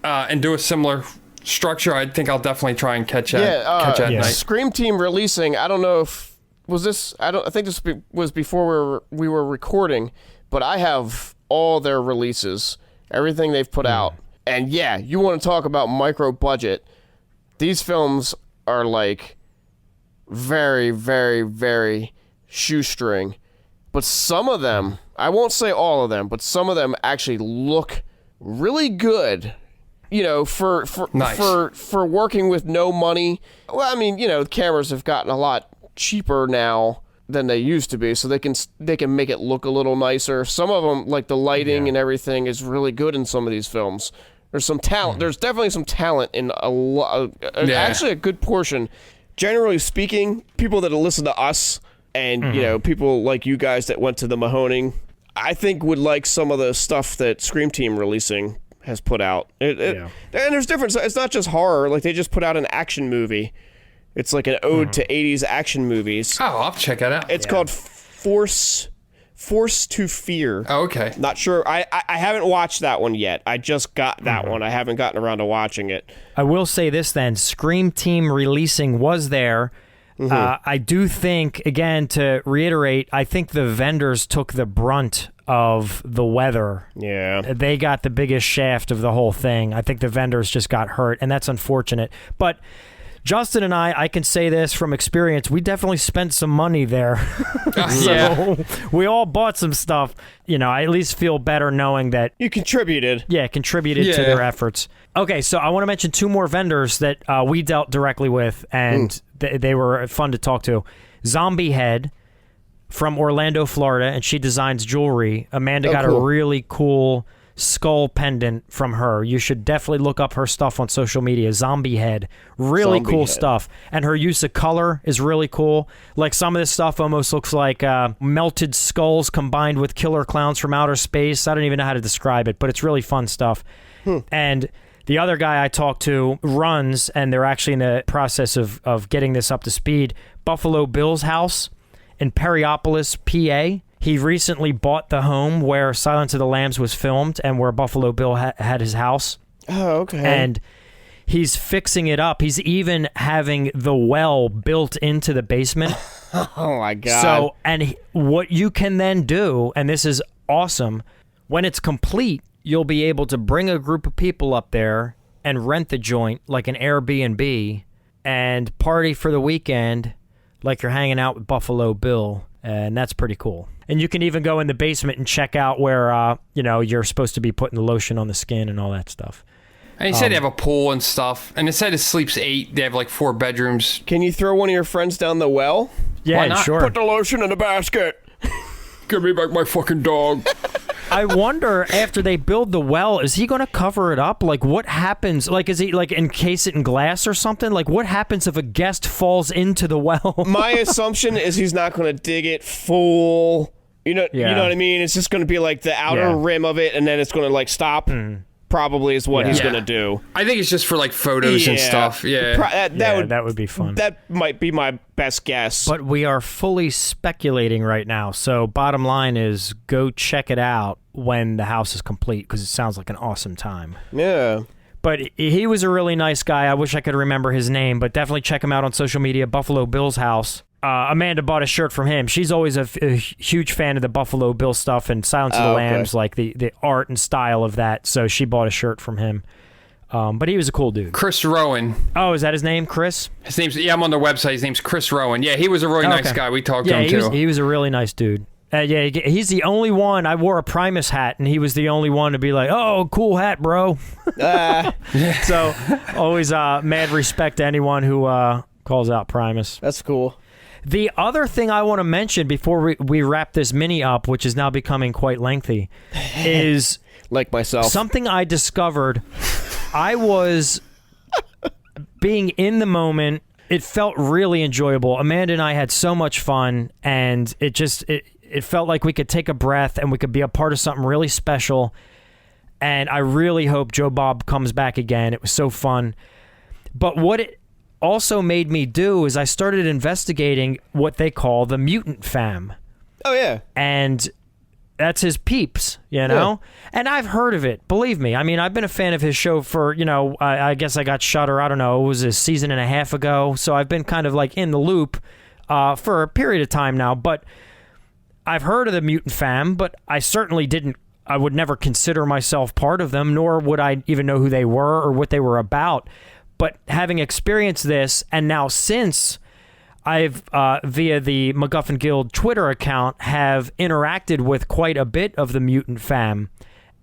and do a similar structure, I think I'll definitely try and catch that night. Scream Team Releasing, I don't know if, I think this was before we were recording, but I have all their releases, everything they've put out. And you want to talk about micro budget. These films are very, very, very shoestring. But some of them, I won't say all of them, but some of them actually look really good. For working with no money. Well, I mean, cameras have gotten a lot cheaper now than they used to be, so they can make it look a little nicer. Some of them, the lighting and everything, is really good in some of these films. There's some talent. There's definitely some talent in actually a good portion. Generally speaking, people that listen to us and people like you guys that went to the Mahoning, I think would like some of the stuff that Scream Team Releasing has put out. And there's difference. It's not just horror. They just put out an action movie. It's like an ode to 80s action movies. Oh, I'll have to check that out. It's called Force to Fear. Oh, okay. Not sure. I haven't watched that one yet. I just got that one. I haven't gotten around to watching it. I will say this then. Scream Team Releasing was there. I do think, again, to reiterate, I think the vendors took the brunt of the weather. Yeah. They got the biggest shaft of the whole thing. I think the vendors just got hurt, and that's unfortunate. But Justin and I can say this from experience, we definitely spent some money there. So we all bought some stuff. I at least feel better knowing that you contributed. Yeah, contributed to their efforts. Okay, so I want to mention two more vendors that we dealt directly with, and they were fun to talk to. Zombie Head from Orlando, Florida, and she designs jewelry. Amanda got a really cool skull pendant from her. You should definitely look up her stuff on social media. Zombie Head. Really cool stuff. And her use of color is really cool. Some of this stuff almost looks like melted skulls combined with killer clowns from outer space. I don't even know how to describe it, but it's really fun stuff. And the other guy I talked to runs, and they're actually in the process of getting this up to speed, Buffalo Bill's house in Perryopolis, PA. He recently bought the home where Silence of the Lambs was filmed and where Buffalo Bill had his house. Oh, okay. And he's fixing it up. He's even having the well built into the basement. Oh, my God. So, and what you can then do, and this is awesome, when it's complete, you'll be able to bring a group of people up there and rent the joint like an Airbnb and party for the weekend like you're hanging out with Buffalo Bill. And that's pretty cool. And you can even go in the basement and check out where, you're supposed to be putting the lotion on the skin and all that stuff. And he said they have a pool and stuff. And it said it sleeps 8. They have 4 bedrooms. Can you throw one of your friends down the well? Yeah, why not? Sure. Put the lotion in the basket. Give me back my fucking dog. I wonder, after they build the well, is he going to cover it up? What happens? Is he, encase it in glass or something? What happens if a guest falls into the well? My assumption is he's not going to dig it full. You know what I mean? It's just going to be the outer rim of it, and then it's going to stop. probably is what he's Yeah. going to do. I think it's just for like photos and stuff. Yeah. That would be fun. That might be my best guess. But we are fully speculating right now. So bottom line is go check it out when the house is complete because it sounds like an awesome time. Yeah. But he was a really nice guy. I wish I could remember his name, but definitely check him out on social media, Buffalo Bill's house. Amanda bought a shirt from him. She's always a huge fan of the Buffalo Bill stuff and Silence of the Lambs, like the art and style of that. So she bought a shirt from him. But he was a cool dude. Chris Rowan. Oh, is that his name, Chris? His name's I'm on their website. His name's Chris Rowan. Yeah, he was a really nice guy. We talked to him too. He was a really nice dude. He's the only one. I wore a Primus hat, and he was the only one to be like, "Oh, cool hat, bro." So always mad respect to anyone who calls out Primus. That's cool. The other thing I want to mention before we wrap this mini up, which is now becoming quite lengthy, is like myself. Something I discovered. I was being in the moment. It felt really enjoyable. Amanda and I had so much fun, and it felt like we could take a breath and we could be a part of something really special. And I really hope Joe Bob comes back again. It was so fun. But what it also made me do is I started investigating what they call the Mutant Fam. Oh, yeah. And that's his peeps, you know? Yeah. And I've heard of it, believe me. I mean, I've been a fan of his show for, I guess I got Shudder, I don't know, it was a season and a half ago. So I've been kind of like in the loop for a period of time now. But I've heard of the Mutant Fam, but I certainly I would never consider myself part of them, nor would I even know who they were or what they were about. But having experienced this, and now since I've, via the MacGuffin Guild Twitter account, have interacted with quite a bit of the Mutant Fam.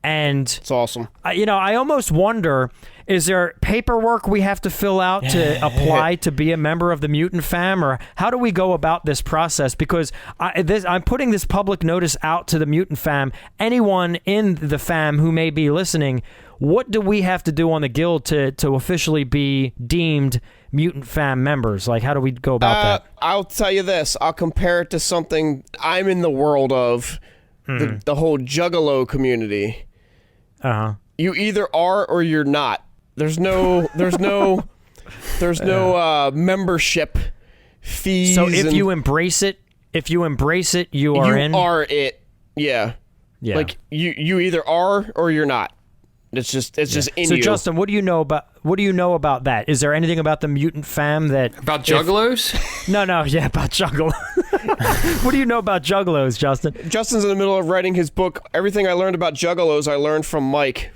And it's awesome. I almost wonder, is there paperwork we have to fill out to apply to be a member of the Mutant Fam? Or how do we go about this process? Because I'm putting this public notice out to the Mutant Fam. Anyone in the fam who may be listening, what do we have to do on the guild to officially be deemed Mutant Fam members? Like, how do we go about that? I'll tell you this. I'll compare it to something I'm in the world of, the whole Juggalo community. Uh-huh. You either are or you're not. There's no membership fees. So if you embrace it, you are in. You are it. Yeah. Yeah. Like you either are or you're not. It's just in you. So Justin, what do you know about that? Is there anything about the Mutant Fam that about Juggalos? About Juggalos. What do you know about Juggalos, Justin? Justin's in the middle of writing his book. Everything I learned about Juggalos, I learned from Mike.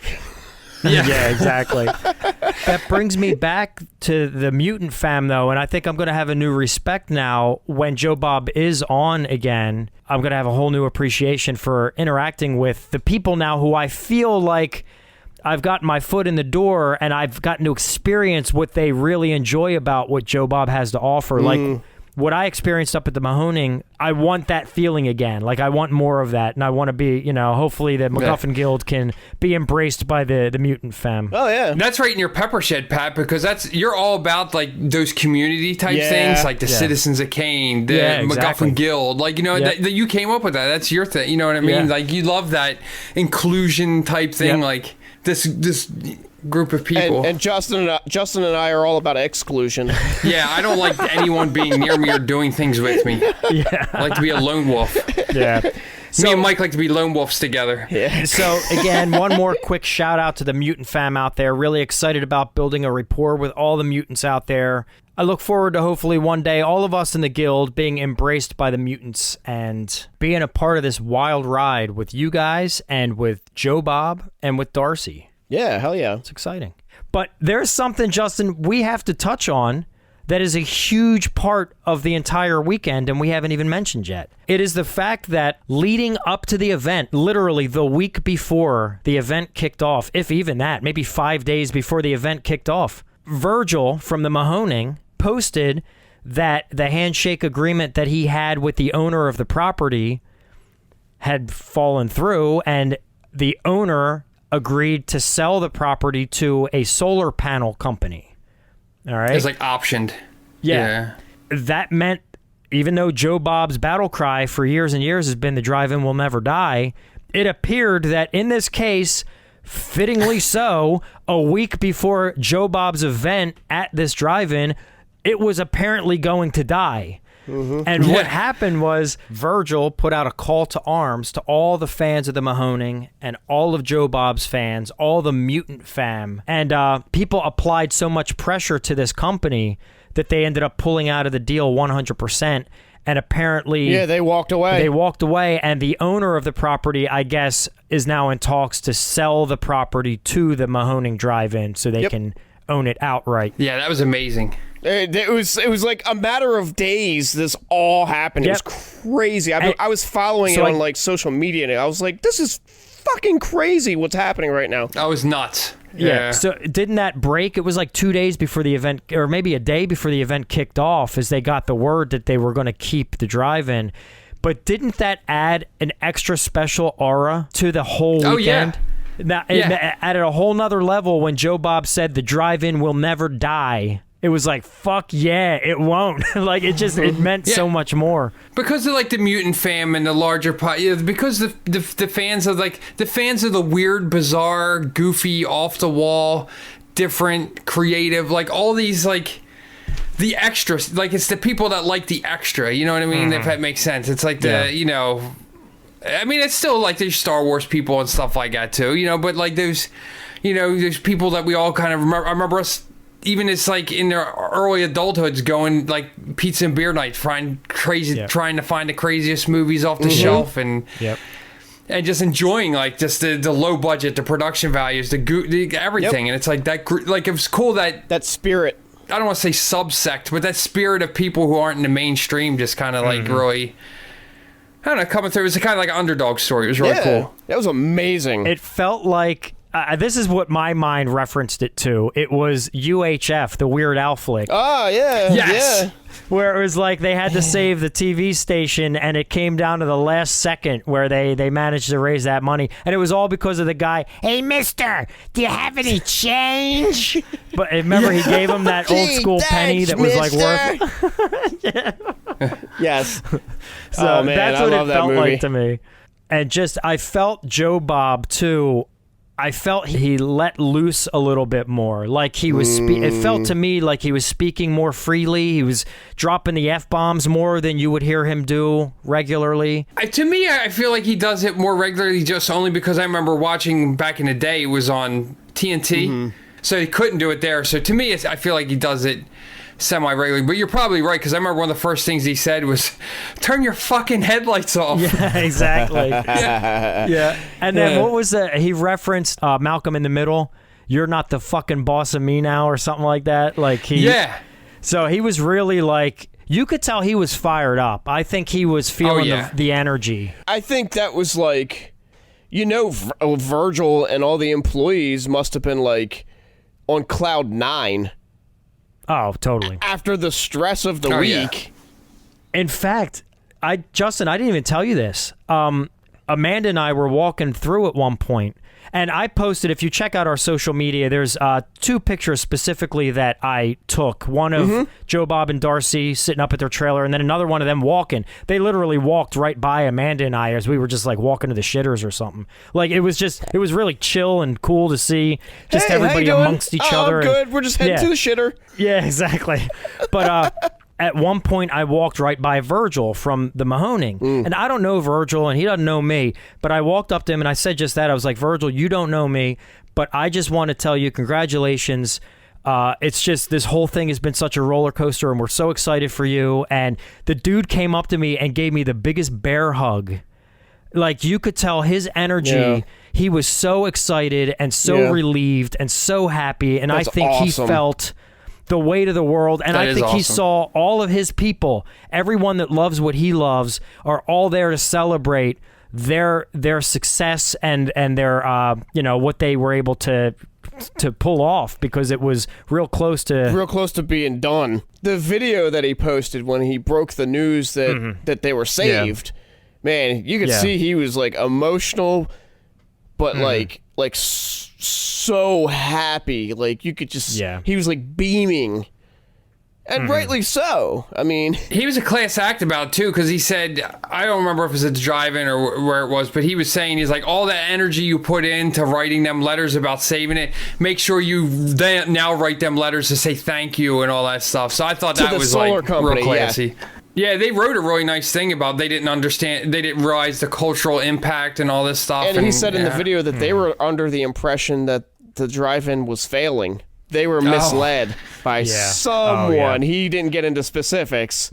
Yeah, exactly. That brings me back to the Mutant Fam, though, and I think I'm going to have a new respect now when Joe Bob is on again. I'm going to have a whole new appreciation for interacting with the people now who I feel like I've gotten my foot in the door and I've gotten to experience what they really enjoy about what Joe Bob has to offer. Like what I experienced up at the Mahoning, I want that feeling again. Like I want more of that, and I want to be, hopefully the MacGuffin Guild can be embraced by the Mutant Fam. Oh yeah, that's right in your pepper shed, Pat, because you're all about like those community type things, like the Citizens of Kane, the MacGuffin Guild. Like that you came up with that. That's your thing. You know what I mean? Yeah. Like you love that inclusion type thing. Like this group of people. And Justin and I are all about exclusion. Yeah, I don't like anyone being near me or doing things with me. Yeah. I like to be a lone wolf. Yeah. Me and Mike like to be lone wolves together. Yeah. So, again, one more quick shout out to the Mutant Fam out there. Really excited about building a rapport with all the mutants out there. I look forward to hopefully one day all of us in the guild being embraced by the mutants and being a part of this wild ride with you guys and with Joe Bob and with Darcy. Yeah, hell yeah. It's exciting. But there's something, Justin, we have to touch on that is a huge part of the entire weekend and we haven't even mentioned yet. It is the fact that leading up to the event, literally the week before the event kicked off, if even that, maybe 5 days before the event kicked off, Virgil from the Mahoning posted that the handshake agreement that he had with the owner of the property had fallen through, and the owner agreed to sell the property to a solar panel company. All right? It's like optioned. Yeah. That meant, even though Joe Bob's battle cry for years and years has been the drive-in will never die, it appeared that in this case, fittingly so, a week before Joe Bob's event at this drive-in, it was apparently going to die. And what happened was Virgil put out a call to arms to all the fans of the Mahoning and all of Joe Bob's fans, all the Mutant Fam. And people applied so much pressure to this company that they ended up pulling out of the deal 100%. And apparently... Yeah, they walked away. They walked away, and the owner of the property, I guess, is now in talks to sell the property to the Mahoning Drive-In so they can own it outright. Yeah, that was amazing. It was like a matter of days. This all happened. It was crazy. I was following it on like social media, and I was like, "This is fucking crazy. What's happening right now?" That was nuts. Yeah. So didn't that break? It was like 2 days before the event, or maybe a day before the event kicked off, as they got the word that they were going to keep the drive-in. But didn't that add an extra special aura to the whole weekend? Now, it added a whole nother level when Joe Bob said the drive-in will never die. It was like, fuck yeah, it won't. Like, it meant so much more. Because of, like, the Mutant Fam and the larger because the fans of, like, the fans of the weird, bizarre, goofy, off-the-wall, different, creative, like, all these, like, the extras. Like, it's the people that like the extra, you know what I mean? If that makes sense. It's like you know... I mean, it's still, like, there's Star Wars people and stuff like that, too, you know? But, like, there's people that we all kind of remember. I remember us... Even it's like in their early adulthoods going like pizza and beer night, trying to find the craziest movies off the shelf and just enjoying like just the low budget, the production values, the everything. And it's like that, like it was cool that spirit. I don't want to say subsect, but that spirit of people who aren't in the mainstream just kind of like really, I don't know, coming through. It was kind of like an underdog story. It was really cool. That was amazing. It felt like... this is what my mind referenced it to. It was UHF, the Weird Al flick. Oh, yeah. Yes. Yeah. Where it was like they had to save the TV station, and it came down to the last second where they managed to raise that money. And it was all because of the guy, "Hey, mister, do you have any change?" But remember, he gave him that old school penny that was like worth... Yes. So man, that's I what love it that felt movie. like to me. And just, I felt Joe Bob, too... I felt he let loose a little bit more. Like he was, it felt to me like he was speaking more freely. He was dropping the F-bombs more than you would hear him do regularly. To me, I feel like he does it more regularly just only because I remember watching back in the day, it was on TNT, so he couldn't do it there. So to me, I feel like he does it semi-regularly. But you're probably right, because I remember one of the first things he said was, "Turn your fucking headlights off." Yeah, exactly. Yeah. And then what was that? He referenced Malcolm in the Middle. "You're not the fucking boss of me now," or something like that. Like So he was really like, you could tell he was fired up. I think he was feeling the energy. I think that was like, Virgil and all the employees must have been like on cloud 9. Oh, totally. After the stress of the week. Yeah. In fact, Justin, I didn't even tell you this. Amanda and I were walking through at one point, and I posted, if you check out our social media, there's 2 pictures specifically that I took. One of Joe Bob and Darcy sitting up at their trailer, and then another one of them walking. They literally walked right by Amanda and I as we were just like walking to the shitters or something. Like it was really chill and cool to see just everybody amongst each other. I'm good. We're just heading to the shitter. Yeah, exactly. But at one point, I walked right by Virgil from the Mahoning. And I don't know Virgil, and he doesn't know me. But I walked up to him, and I said just that. I was like, "Virgil, you don't know me, but I just want to tell you congratulations. It's just this whole thing has been such a roller coaster, and we're so excited for you." And the dude came up to me and gave me the biggest bear hug. Like, you could tell his energy. Yeah. He was so excited and so relieved and so happy. And I think he felt... the weight of the world, and I think he saw all of his people, everyone that loves what he loves, are all there to celebrate their success and their what they were able to pull off, because it was real close to being done. The video that he posted when he broke the news that they were saved, man, you could see he was like emotional, but like so happy. Like you could just he was like beaming. And rightly so. I mean, He was a class act about it, too, because he said, I don't remember if it was at the drive-in or where it was, but he was saying, he's like, all that energy you put into writing them letters about saving it, make sure you then now write them letters to say thank you and all that stuff. So I thought that was like real classy. Yeah, they wrote a really nice thing about they didn't realize the cultural impact and all this stuff. And he said in the video that they were under the impression that the drive-in was failing. They were misled by someone. He didn't get into specifics.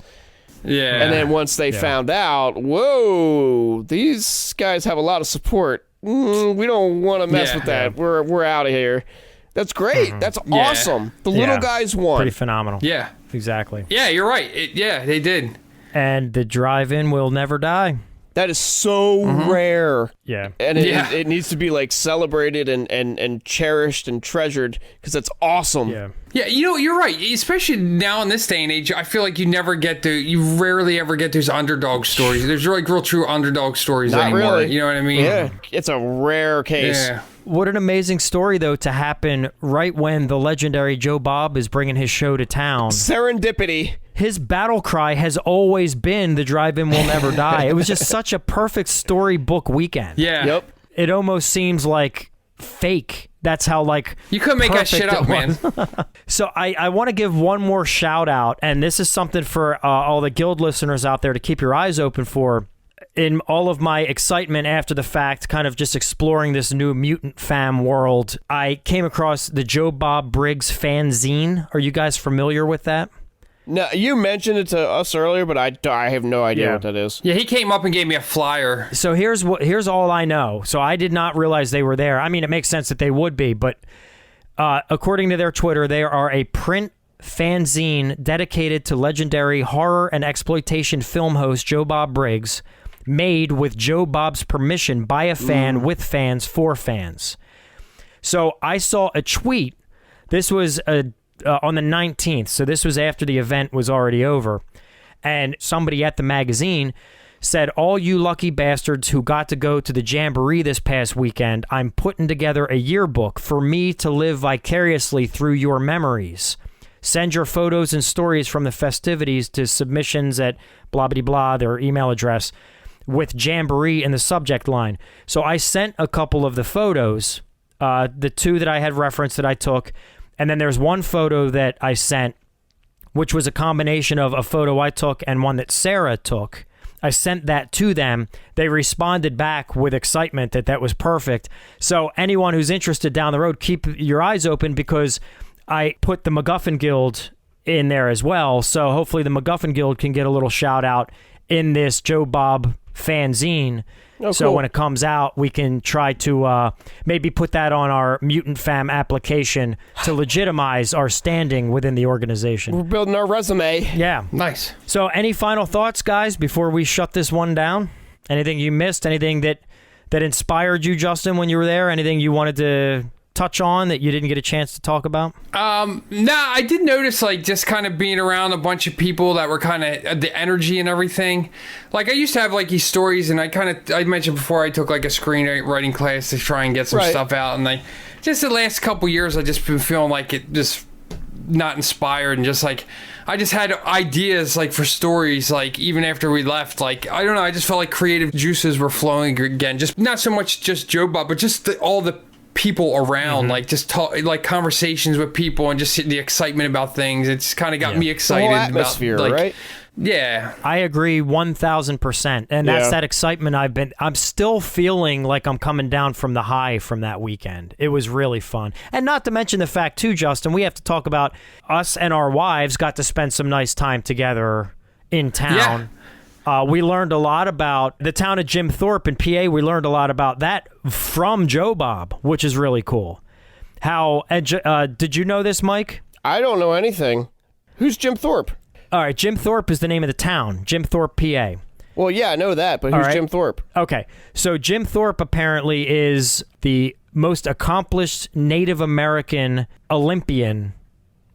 Yeah. And then once they found out, whoa, these guys have a lot of support. We don't want to mess with that. We're out of here. That's great. That's awesome. The little guys won. Pretty phenomenal. Yeah. Exactly. Yeah, you're right. They did. And the drive-in will never die. That is so rare. Yeah. And it needs to be like celebrated and cherished and treasured because that's awesome. Yeah. Yeah, you're right. Especially now in this day and age, I feel like you rarely ever get those underdog stories. There's like real true underdog stories Not anymore. really. You know what I mean? Yeah. It's a rare case. Yeah. What an amazing story, though, to happen right when the legendary Joe Bob is bringing his show to town. Serendipity. His battle cry has always been the drive-in will never die. It was just such a perfect storybook weekend. Yeah. Yep. It almost seems like fake. That's how, like, You couldn't make that shit up, man. So I want to give one more shout out, and this is something for all the guild listeners out there to keep your eyes open for. In all of my excitement after the fact, kind of just exploring this new Mutant Fam world, I came across the Joe Bob Briggs Fanzine. Are you guys familiar with that? No, you mentioned it to us earlier, but I have no idea what that is. Yeah, he came up and gave me a flyer. So here's all I know. So I did not realize they were there. I mean, it makes sense that they would be, but according to their Twitter, they are a print fanzine dedicated to legendary horror and exploitation film host Joe Bob Briggs, made with Joe Bob's permission by a fan, with fans, for fans. So I saw a tweet. This was on the 19th, so this was after the event was already over. And somebody at the magazine said, all you lucky bastards who got to go to the Jamboree this past weekend, I'm putting together a yearbook for me to live vicariously through your memories. Send your photos and stories from the festivities to submissions at blah, blah, blah, their email address, with Jamboree in the subject line. So I sent a couple of the photos, the two that I had referenced that I took, and then there's one photo that I sent, which was a combination of a photo I took and one that Sarah took. I sent that to them. They responded back with excitement that was perfect. So anyone who's interested down the road, keep your eyes open because I put the MacGuffin Guild in there as well. So hopefully the MacGuffin Guild can get a little shout out in this Joe Bob fanzine. So when it comes out, we can try to maybe put that on our Mutant Fam application to legitimize our standing within the organization. We're building our resume. Yeah. Nice. So any final thoughts, guys, before we shut this one down? Anything you missed? Anything that inspired you, Justin, when you were there? Anything you wanted to touch on that you didn't get a chance to talk about? I did notice, like, just kind of being around a bunch of people that were kind of the energy and everything. Like, I used to have, like, these stories, and I mentioned before I took, like, a screenwriting class to try and get some stuff out, and, like, just the last couple years, I've just been feeling like it just not inspired, and just, like, I just had ideas, like, for stories, like, even after we left, like, I don't know, I just felt like creative juices were flowing again. Just not so much just Joe Bob, but just all the people around, like, just talk, like, conversations with people and just the excitement about things. It's kind of got me excited. The whole atmosphere, about, like, right? Yeah. I agree 1,000%. And that's that excitement I'm still feeling like I'm coming down from the high from that weekend. It was really fun. And not to mention the fact, too, Justin, we have to talk about us and our wives got to spend some nice time together in town. Yeah. We learned a lot about the town of Jim Thorpe in PA. We learned a lot about that from Joe Bob, which is really cool. Did you know this, Mike? I don't know anything. Who's Jim Thorpe? All right, Jim Thorpe is the name of the town, Jim Thorpe, PA. Well, yeah, I know that, but who's Jim Thorpe? Okay, so Jim Thorpe apparently is the most accomplished Native American Olympian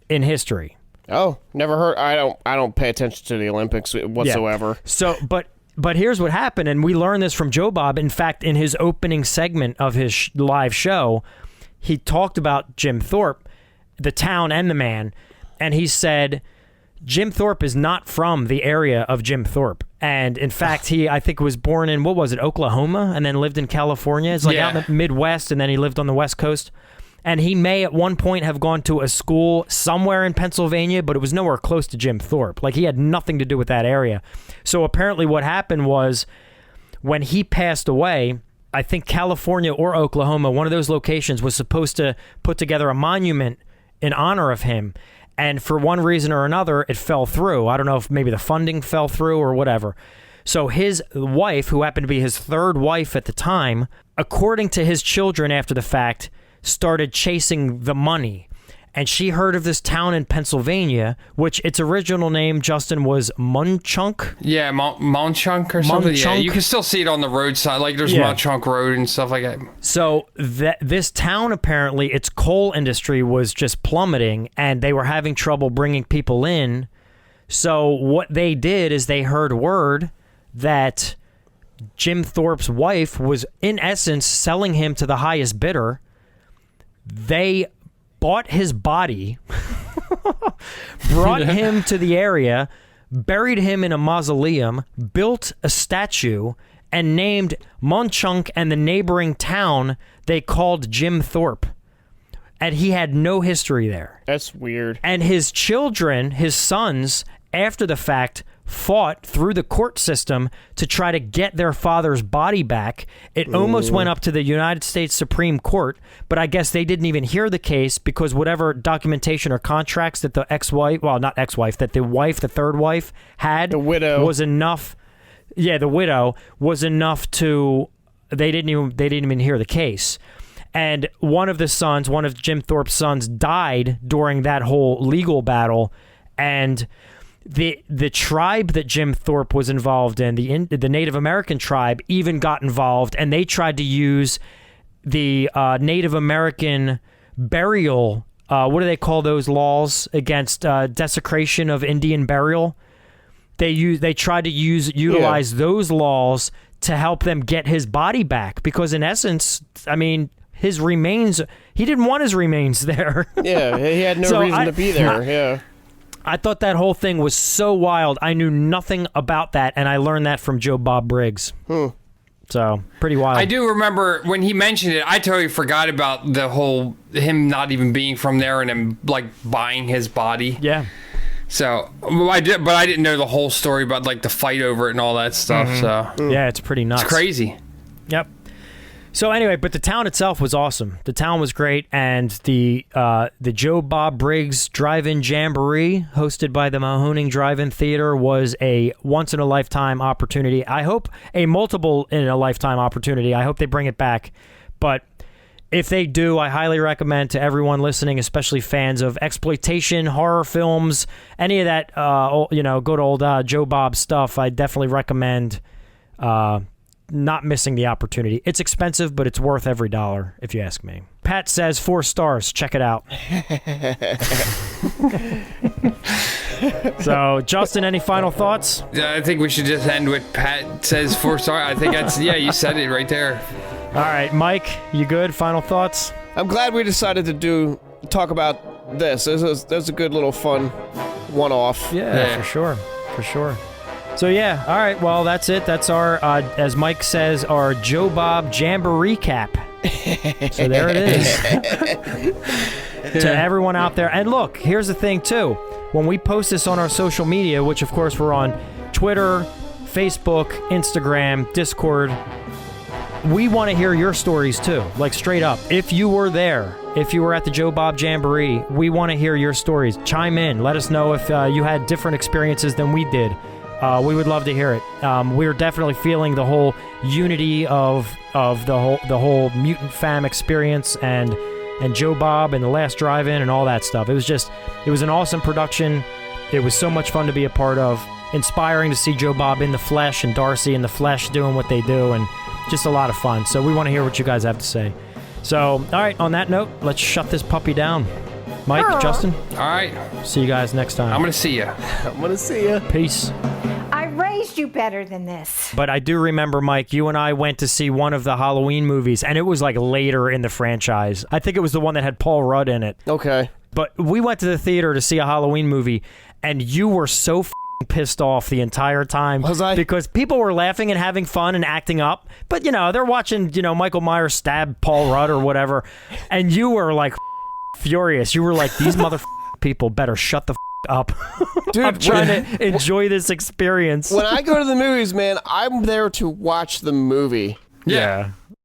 in history. Oh, never heard. I don't pay attention to the Olympics whatsoever. Yeah. So, but here's what happened, and we learned this from Joe Bob. In fact, in his opening segment of his live show, he talked about Jim Thorpe, the town and the man, and he said Jim Thorpe is not from the area of Jim Thorpe. And in fact, he, I think, was born in, what was it, Oklahoma, and then lived in California. It's like out in the Midwest, and then he lived on the West Coast. And he may at one point have gone to a school somewhere in Pennsylvania, but it was nowhere close to Jim Thorpe. Like, he had nothing to do with that area. So apparently what happened was when he passed away, I think California or Oklahoma, one of those locations, was supposed to put together a monument in honor of him. And for one reason or another, it fell through. I don't know if maybe the funding fell through or whatever. So his wife, who happened to be his third wife at the time, according to his children after the fact, started chasing the money. And she heard of this town in Pennsylvania, which its original name, Justin, was Munchunk. Yeah, Munchunk or something. Yeah, you can still see it on the roadside. Like, there's Munchunk Road and stuff like that. So this town, apparently, its coal industry was just plummeting, and they were having trouble bringing people in. So what they did is they heard word that Jim Thorpe's wife was, in essence, selling him to the highest bidder. They bought his body, brought him to the area, buried him in a mausoleum, built a statue, and named Munchunk and the neighboring town they called Jim Thorpe. And he had no history there. That's weird. And his children, his sons, after the fact, fought through the court system to try to get their father's body back. It almost went up to the United States Supreme Court, but I guess they didn't even hear the case because whatever documentation or contracts that the ex-wife, well, not ex-wife, that the wife, the third wife, had, the widow, was enough. Yeah, the widow was enough to. They didn't even hear the case. And one of Jim Thorpe's sons, died during that whole legal battle, and the tribe that Jim Thorpe was involved in, the Native American tribe, even got involved, and they tried to use the Native American burial. What do they call those laws against desecration of Indian burial? They tried to utilize those laws to help them get his body back, because in essence, I mean, his remains, he didn't want his remains there. Yeah, he had no reason to be there. I thought that whole thing was so wild. I knew nothing about that, and I learned that from Joe Bob Briggs. So, pretty wild. I do remember when he mentioned it, I totally forgot about the whole, him not even being from there and him, like, buying his body. Yeah. So, I didn't know the whole story about, like, the fight over it and all that stuff, so. Yeah, it's pretty nuts. It's crazy. Yep. So anyway, but the town itself was awesome. The town was great, and the Joe Bob Briggs Drive-In Jamboree, hosted by the Mahoning Drive-In Theater, was a once-in-a-lifetime opportunity. I hope a multiple-in-a-lifetime opportunity. I hope they bring it back. But if they do, I highly recommend to everyone listening, especially fans of exploitation, horror films, any of that, good old Joe Bob stuff, I definitely recommend not missing the opportunity. It's expensive, but it's worth every dollar, if you ask me. Pat says 4 stars. Check it out. So, Justin, any final thoughts? I think we should just end with Pat says 4 stars. I think that's, you said it right there. All right, Mike, you good? Final thoughts? I'm glad we decided to talk about this. This was a good little fun one-off. Yeah, for sure. For sure. So yeah, all right, well, that's it. That's our, as Mike says, our Joe Bob Jamboree-cap. So there it is. To everyone out there. And look, here's the thing, too. When we post this on our social media, which, of course, we're on Twitter, Facebook, Instagram, Discord, we want to hear your stories, too. Like, straight up. If you were there, if you were at the Joe Bob Jamboree, we want to hear your stories. Chime in. Let us know if you had different experiences than we did. We would love to hear it. We're definitely feeling the whole unity of the whole Mutant Fam experience and Joe Bob and the last drive-in and all that stuff. It was an awesome production. It was so much fun to be a part of. Inspiring to see Joe Bob in the flesh and Darcy in the flesh doing what they do, and just a lot of fun. So we want to hear what you guys have to say. So, all right, on that note, let's shut this puppy down. Mike, Justin. All right. See you guys next time. I'm going to see you. I'm going to see you. Peace. I raised you better than this. But I do remember, Mike, you and I went to see one of the Halloween movies, and it was like later in the franchise. I think it was the one that had Paul Rudd in it. Okay. But we went to the theater to see a Halloween movie, and you were so pissed off the entire time. Was I? Because people were laughing and having fun and acting up, but they're watching Michael Myers stab Paul Rudd or whatever, and you were like furious. You were like, these people better shut the up. Dude, I'm trying to enjoy this experience. When I go to the movies, man, I'm there to watch the movie. Yeah.